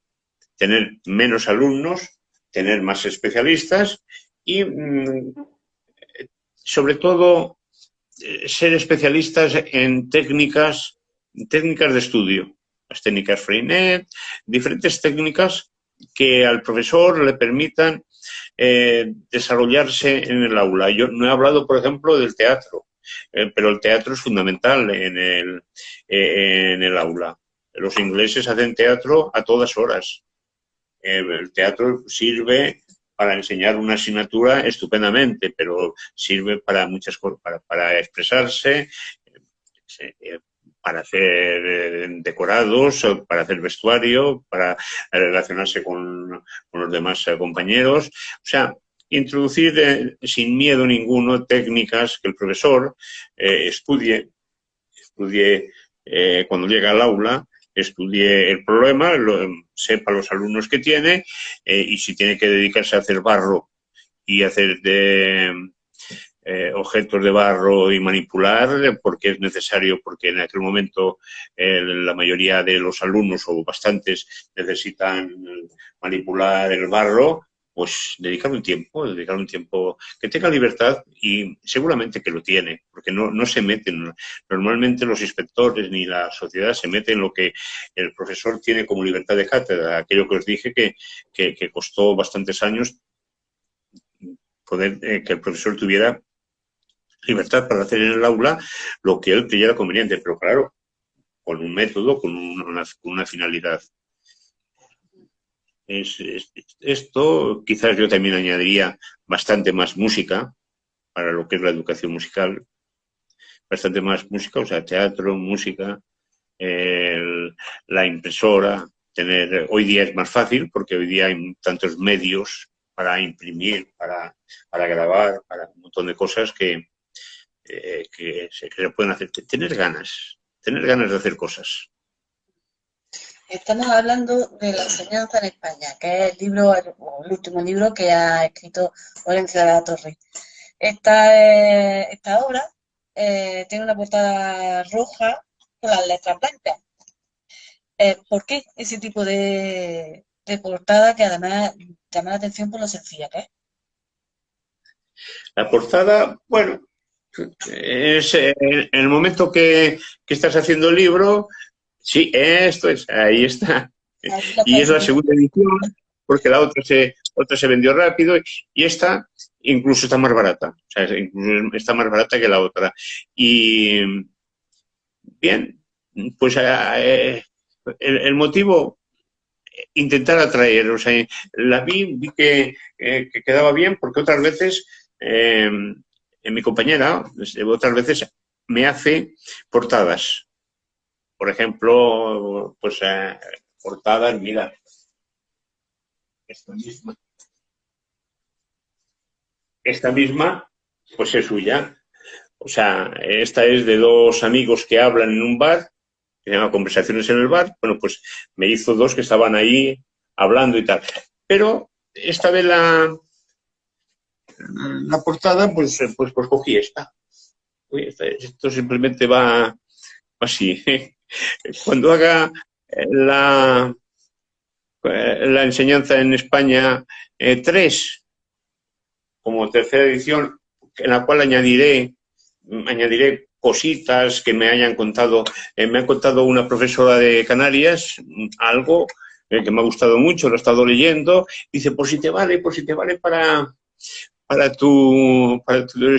tener menos alumnos, tener más especialistas y, sobre todo, ser especialistas en técnicas de estudio, las técnicas Freinet, diferentes técnicas que al profesor le permitan desarrollarse en el aula. Yo no he hablado, por ejemplo, del teatro, pero el teatro es fundamental en el aula. Los ingleses hacen teatro a todas horas. El teatro sirve para enseñar una asignatura estupendamente, pero sirve para muchas cosas, para expresarse, para hacer decorados, para hacer vestuario, para relacionarse con los demás compañeros. O sea, introducir sin miedo ninguno técnicas que el profesor estudie cuando llega al aula, estudie el problema, sepa los alumnos que tiene y si tiene que dedicarse a hacer barro y hacer objetos de barro y manipular porque es necesario, porque en aquel momento la mayoría de los alumnos o bastantes necesitan manipular el barro, pues dedicar un tiempo, que tenga libertad y seguramente que lo tiene, porque no se meten. Normalmente los inspectores ni la sociedad se meten en lo que el profesor tiene como libertad de cátedra, aquello que os dije que costó bastantes años poder que el profesor tuviera libertad para hacer en el aula lo que él creyera conveniente, pero claro, con un método, con una finalidad. Esto quizás yo también añadiría bastante más música para lo que es la educación musical, bastante más música, o sea, teatro, música, la impresora, hoy día es más fácil porque hoy día hay tantos medios para imprimir, para grabar, para un montón de cosas que se pueden hacer. Tener ganas de hacer cosas.
Estamos hablando de la enseñanza en España, que es el último libro que ha escrito Florencio de la Torre. Esta obra tiene una portada roja con las letras blancas. ¿Por qué ese tipo de portada que además llama la atención por lo sencilla que es?
La portada, bueno, es en el momento que estás haciendo el libro, sí, esto es, ahí está. Y es la segunda edición, porque la otra se vendió rápido y esta incluso está más barata. O sea, incluso está más barata que la otra. Y bien, pues el motivo intentar atraer. O sea, la vi que quedaba bien, porque otras veces mi compañera, otras veces me hace portadas. Por ejemplo, pues portadas, mira, esta misma, pues es suya. O sea, esta es de dos amigos que hablan en un bar, que se llama Conversaciones en el Bar. Bueno, pues me hizo dos que estaban ahí hablando y tal. Pero esta vez la portada, pues cogí esta. Uy, esto simplemente va así. Cuando haga la enseñanza en España 3, como tercera edición, en la cual añadiré cositas que me hayan contado. Me ha contado una profesora de Canarias algo que me ha gustado mucho, lo he estado leyendo. Dice, por si te vale para tu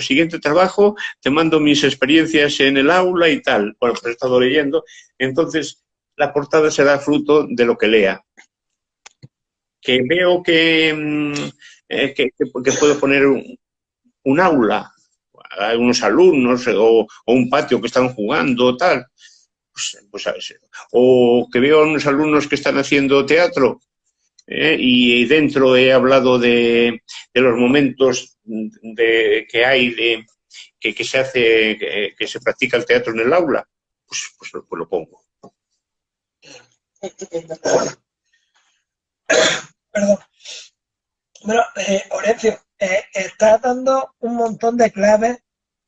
siguiente trabajo, te mando mis experiencias en el aula y tal. Bueno, pues he estado leyendo. Entonces, la portada será fruto de lo que lea. Que veo que puedo poner un aula a unos alumnos o un patio que están jugando, tal. Pues a veces. O que veo a unos alumnos que están haciendo teatro y dentro he hablado de los momentos que hay, que se hace, que se practica el teatro en el aula. Pues lo pongo.
Perdón. Bueno, Horacio, estás dando un montón de claves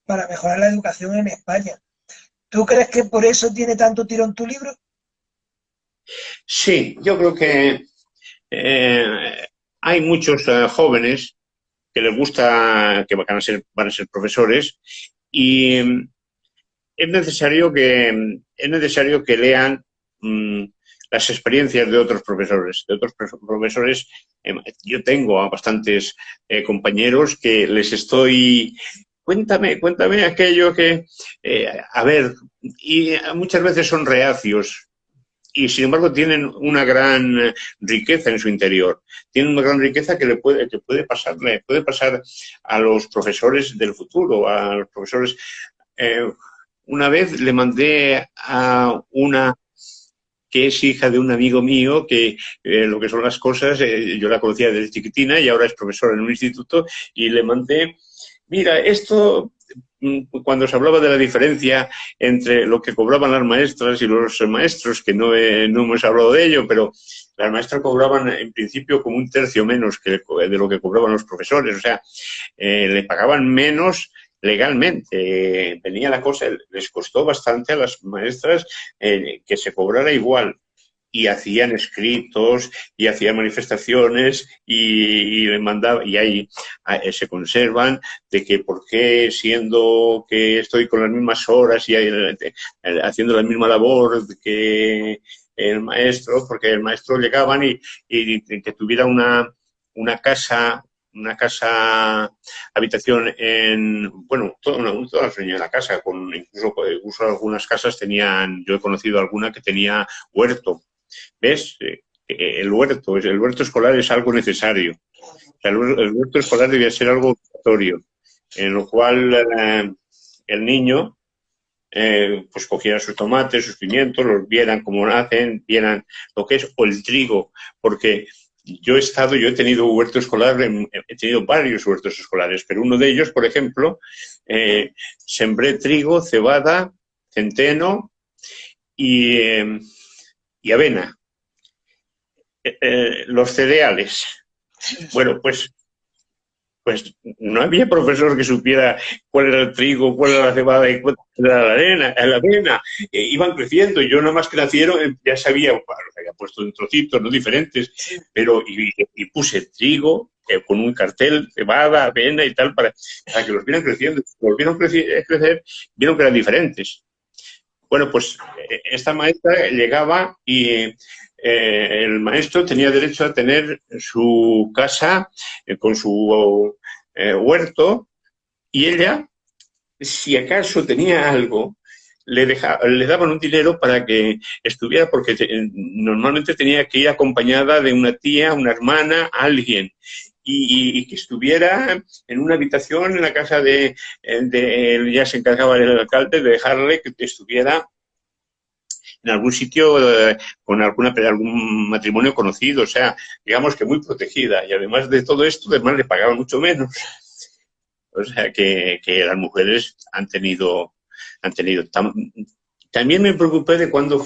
para mejorar la educación en España. ¿Tú crees que por eso tiene tanto tirón tu libro?
Sí, yo creo que hay muchos jóvenes que les gusta, que van a ser profesores, y es necesario que lean las experiencias de otros profesores. Yo tengo a bastantes compañeros que les estoy... Cuéntame aquello que... a ver, y muchas veces son reacios y, sin embargo, tienen una gran riqueza en su interior. Tienen una gran riqueza que puede pasar a los profesores del futuro, a los profesores... una vez le mandé a una que es hija de un amigo mío, que lo que son las cosas, yo la conocía desde chiquitina y ahora es profesora en un instituto, y le mandé, mira, esto, cuando se hablaba de la diferencia entre lo que cobraban las maestras y los maestros, que no hemos hablado de ello, pero las maestras cobraban en principio como un tercio menos de lo que cobraban los profesores, o sea, le pagaban menos legalmente. Venía la cosa, les costó bastante a las maestras que se cobrara igual. Y hacían escritos y hacían manifestaciones y le mandaba, y ahí se conservan de que por qué, siendo que estoy con las mismas horas y haciendo la misma labor que el maestro, porque el maestro llegaban y que tuviera una casa, habitación bueno, todas las niñas en la casa, incluso algunas casas tenían, yo he conocido alguna que tenía huerto. ¿Ves? El huerto escolar es algo necesario. O sea, el huerto escolar debía ser algo obligatorio, en lo cual el niño pues cogiera sus tomates, sus pimientos, los vieran cómo nacen, vieran lo que es, o el trigo, porque yo he tenido huerto escolar, he tenido varios huertos escolares, pero uno de ellos, por ejemplo, sembré trigo, cebada, centeno y avena. Los cereales. Bueno, pues no había profesor que supiera cuál era el trigo, cuál era la cebada y cuál era la avena. Iban creciendo y yo nada más que nacieron ya sabía, bueno, había puesto en trocitos, no diferentes, pero y puse trigo con un cartel, cebada, avena y tal, para que los vieran creciendo. Los vieron crecer, vieron que eran diferentes. Bueno, pues esta maestra llegaba y el maestro tenía derecho a tener su casa con su huerto, y ella, si acaso tenía algo, le daban un dinero para que estuviera, porque normalmente tenía que ir acompañada de una tía, una hermana, alguien, y que estuviera en una habitación en la casa ya se encargaba el alcalde de dejarle que estuviera en algún sitio con algún matrimonio conocido, o sea, digamos que muy protegida, y además de todo esto, además le pagaban mucho menos. O sea, que las mujeres han tenido también me preocupé de cuando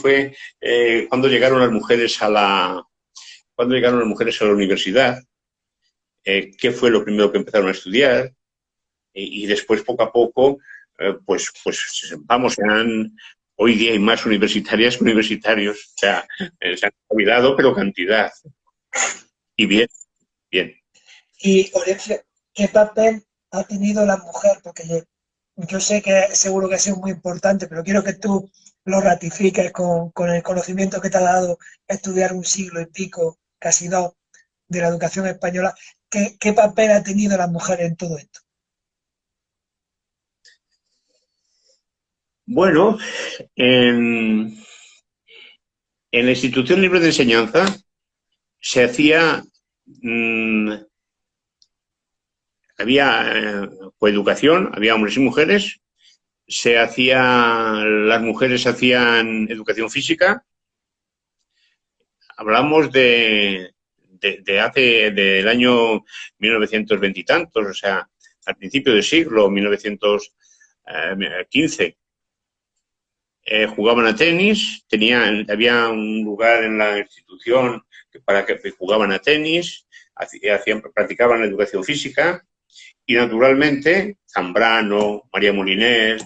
llegaron las mujeres cuando llegaron las mujeres a la universidad, qué fue lo primero que empezaron a estudiar, y después poco a poco, pues vamos, hoy día hay más universitarias que universitarios, o sea, se han olvidado, pero cantidad. Y bien, bien.
Y, Orencio, ¿qué papel ha tenido la mujer? Porque yo sé que seguro que ha sido muy importante, pero quiero que tú lo ratifiques con el conocimiento que te ha dado estudiar un siglo y pico, casi dos, de la educación española. ¿Qué papel ha tenido la mujer en todo esto?
Bueno, en la Institución Libre de Enseñanza se hacía, había coeducación, había hombres y mujeres, las mujeres hacían educación física. Hablamos del año 1920 y tantos, o sea, al principio del siglo, 1915. Jugaban a tenis, había un lugar en la institución para que jugaban a tenis, practicaban educación física, y naturalmente Zambrano, María Moliner,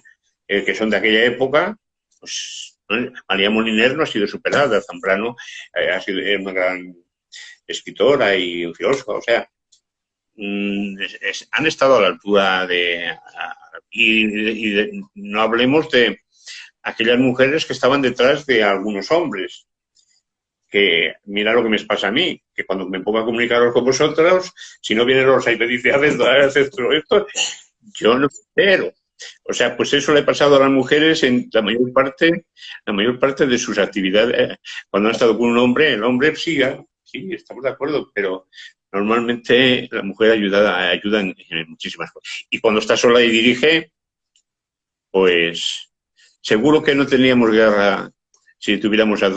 que son de aquella época, pues María Moliner no ha sido superada, Zambrano ha sido una gran escritora y filósofa, o sea, han estado a la altura y no hablemos de aquellas mujeres que estaban detrás de algunos hombres, que mira lo que me pasa a mí, que cuando me pongo a comunicaros con vosotros, si no viene Rosa y me dice, haz esto, yo no espero. O sea, pues eso le ha pasado a las mujeres en la mayor parte de sus actividades. Cuando han estado con un hombre, el hombre sí, estamos de acuerdo, pero normalmente la mujer ayuda en muchísimas cosas. Y cuando está sola y dirige, pues seguro que no teníamos guerra si tuviéramos a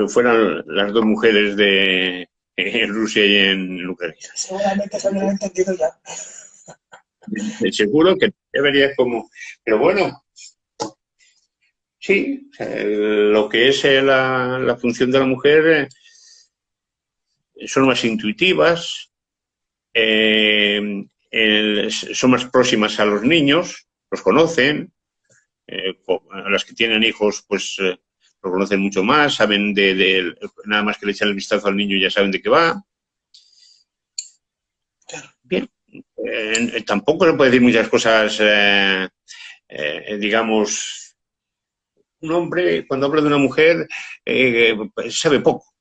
fueran las dos mujeres en Rusia y en Ucrania.
Seguramente se lo he entendido ya.
Seguro que debería Pero bueno, sí, lo que es la función de la mujer son más intuitivas, son más próximas a los niños, los conocen, a las que tienen hijos, pues lo conocen mucho más, saben nada más que le echan el vistazo al niño y ya saben de qué va. Bien. Tampoco se puede decir muchas cosas, digamos, un hombre, cuando habla de una mujer, sabe poco.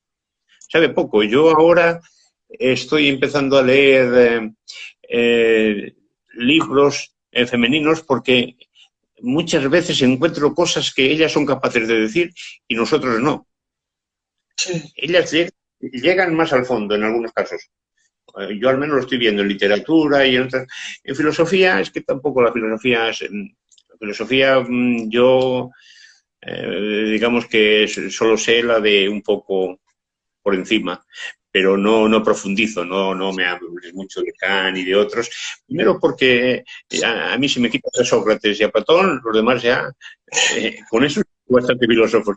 Yo ahora estoy empezando a leer libros femeninos porque muchas veces encuentro cosas que ellas son capaces de decir y nosotros no. Sí. Ellas llegan más al fondo en algunos casos. Yo al menos lo estoy viendo en literatura y en otras. En filosofía, es que tampoco la filosofía yo digamos que solo sé la de un poco por encima, pero no profundizo, no me hables mucho de Kant y de otros. Primero porque a mí si me quitas a Sócrates y a Platón, los demás ya, con eso son bastante filósofos.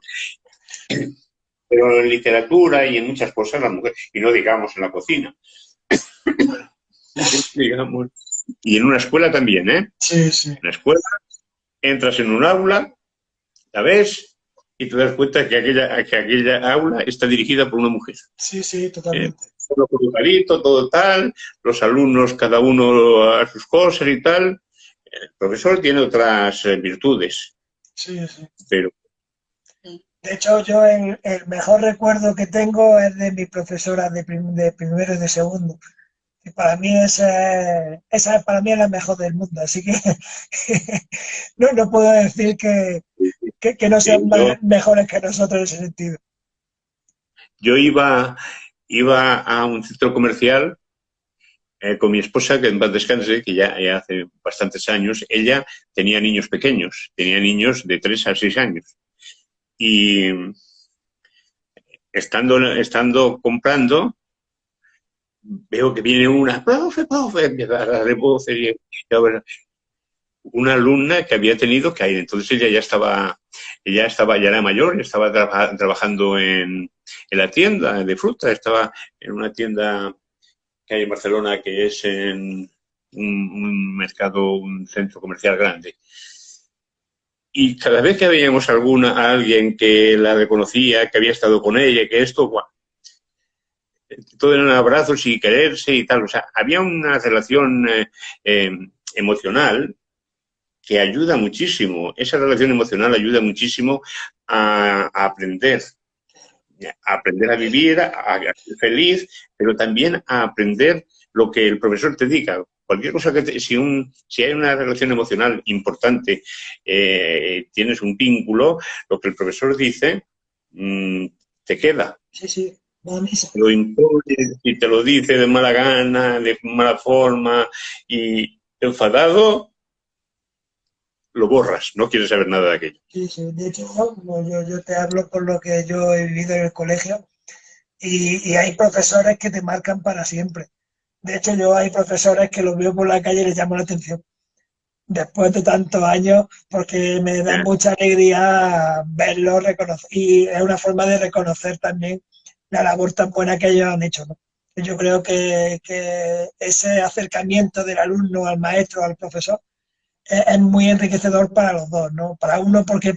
Pero en literatura y en muchas cosas las mujeres, y no digamos en la cocina, digamos, y en una escuela también, ¿eh?
Sí, sí.
En la escuela entras en un aula, la ves y te das cuenta que aquella aula está dirigida por una mujer.
Sí, totalmente.
Todo colocadito, todo tal, los alumnos cada uno a sus cosas y tal. El profesor tiene otras virtudes.
Sí.
Pero
de hecho, yo el mejor recuerdo que tengo es de mi profesora de primero y de segundo. Y para mí esa para mí es la mejor del mundo, así que no puedo decir que no
Sí,
sean mejores que nosotros en ese sentido.
yo iba a un centro comercial con mi esposa, que en paz descanse, que ya hace bastantes años. Ella tenía niños pequeños, tenía niños de 3 a 6 años. Y estando comprando, veo que viene una, profe, empieza a darle voces, y una alumna que había tenido que ir. Entonces ya era mayor, estaba trabajando en la tienda de fruta, estaba en una tienda que hay en Barcelona, que es en un mercado, un centro comercial grande. Y cada vez que veíamos a alguien que la reconocía, que había estado con ella, que esto, ¡guau! Todo eran abrazos y quererse y tal. O sea, había una relación eh, emocional que ayuda muchísimo. Esa relación emocional ayuda muchísimo a aprender a vivir, a ser feliz, pero también a aprender lo que el profesor te diga. Cualquier cosa si hay una relación emocional importante, tienes un vínculo, lo que el profesor dice, te queda.
Sí, sí, va a misa.
Lo impone, si te lo dice de mala gana, de mala forma y enfadado, lo borras, no quieres saber nada de aquello.
Sí, sí. De hecho, yo te hablo por lo que yo he vivido en el colegio y hay profesores que te marcan para siempre. De hecho, yo hay profesores que los veo por la calle y les llamo la atención después de tantos años porque me da
¿Eh?
mucha alegría verlos reconocer y es una forma de reconocer también la labor tan buena que ellos han hecho, ¿no? Yo creo que ese acercamiento del alumno al maestro, al profesor, es muy enriquecedor para los dos, ¿no? Para uno porque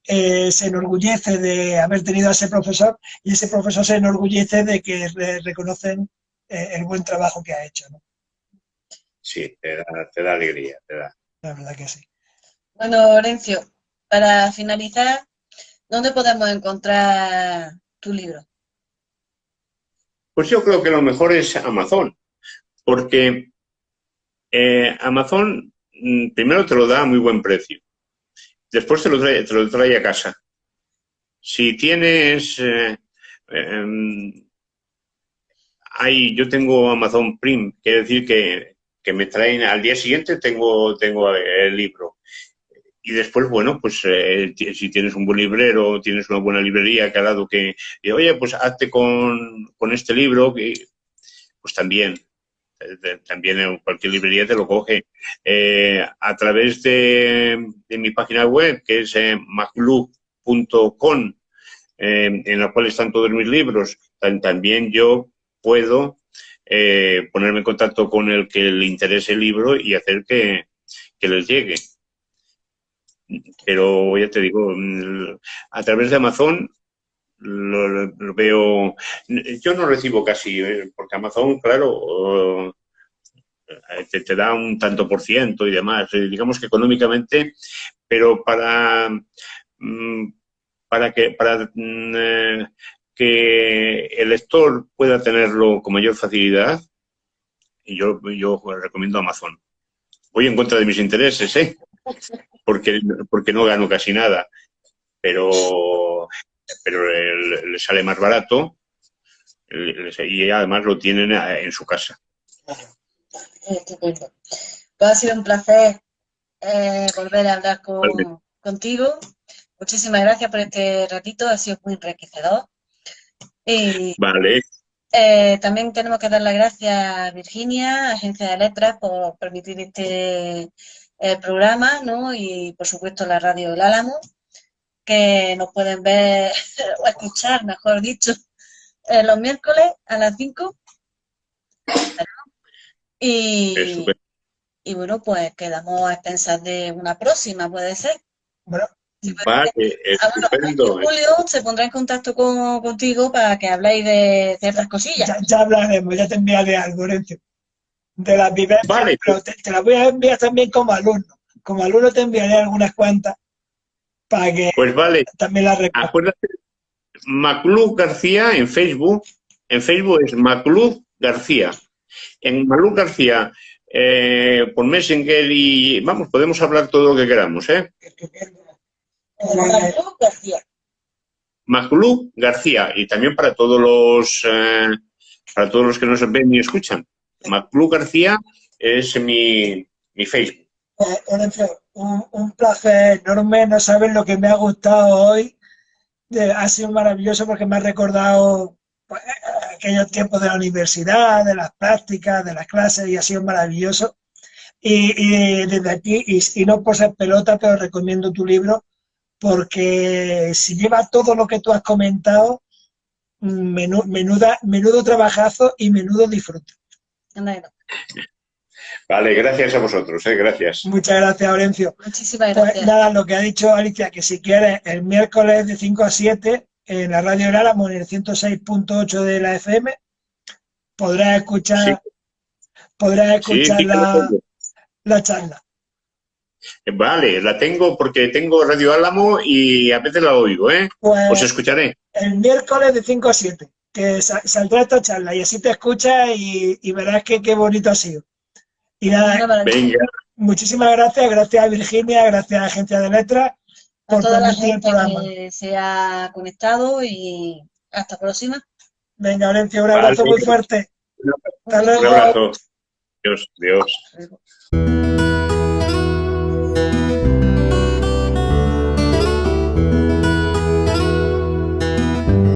se enorgullece de haber tenido a ese profesor y ese profesor se enorgullece de que le reconocen el buen trabajo que ha hecho, ¿no?
Sí, te da alegría, te da.
La verdad que sí.
Bueno, Lorenzo, para finalizar, ¿dónde podemos encontrar tu libro?
Pues yo creo que lo mejor es Amazon, porque Amazon primero te lo da a muy buen precio, después te lo trae a casa. Si tienes... yo tengo Amazon Prime, quiere decir que me traen al día siguiente tengo el libro. Y después, bueno, pues si tienes un buen librero, tienes una buena librería que ha dado oye, pues hazte con este libro, pues también en cualquier librería te lo coge. A través de mi página web, que es maclub.com, en la cual están todos mis libros, también yo puedo ponerme en contacto con el que le interese el libro y hacer que les llegue. Pero ya te digo, a través de Amazon lo veo. Yo no recibo casi, porque Amazon, claro, te da un tanto por ciento y demás, digamos que económicamente, pero para que el lector pueda tenerlo con mayor facilidad, yo recomiendo Amazon. Voy en contra de mis intereses, porque no gano casi nada, pero le sale más barato y además lo tienen en su casa.
Estupendo. Pues ha sido un placer volver a hablar
Vale.
contigo. Muchísimas gracias por este ratito, ha sido muy enriquecedor. Y
Vale.
también tenemos que dar las gracias a Virginia, Agencia de Letras, por permitir este programa, ¿no? Y por supuesto la Radio El Álamo, que nos pueden ver o escuchar, mejor dicho, los miércoles a las 5. Y, y bueno, pues quedamos a expensas de una próxima, puede ser.
Bueno,
Vale, estupendo.
Julio se pondrá en contacto contigo para que habléis de ciertas cosillas.
ya hablaremos, ya te enviaré algo, Lorenzo, de las vivencias,
Vale.
pero te las voy a enviar también como alumno. Como alumno te enviaré algunas cuantas para que
Pues vale.
también las recuerdes.
Acuérdate, Maclub García en Facebook. En Facebook es Maclub García. En Maglú García, por Messenger y vamos, podemos hablar todo lo que queramos, ¿eh?
Maglú García.
Maglú García, y también para todos los que nos ven y escuchan. Maglú García es mi Facebook.
Lorenzo, un placer enorme, no sabes lo que me ha gustado hoy. Ha sido maravilloso porque me ha recordado pues, aquellos tiempos de la universidad, de las prácticas, de las clases, y ha sido maravilloso. Y desde aquí, y no por ser pelota, pero recomiendo tu libro, porque si lleva todo lo que tú has comentado, menudo trabajazo y menudo disfrute.
Vale, gracias a vosotros, gracias.
Muchas gracias, Orencio.
Muchísimas gracias.
Pues nada, lo que ha dicho Alicia, que si quieres, el miércoles de 5 a 7, en la Radio Álamo, en el 106.8 de la FM, podrás escuchar,
sí,
la charla.
Vale, la tengo porque tengo Radio Álamo y a veces la oigo, ¿eh?
Pues,
os escucharé.
El miércoles de 5 a 7, que saldrá esta charla y así te escuchas y verás que qué bonito ha sido. Y nada,
venga.
Muchísimas gracias a Virginia, gracias a Agencia de Letras
por toda la gente que se ha conectado y hasta la próxima.
Venga, Orencio, un abrazo muy fuerte.
Un abrazo. Dios.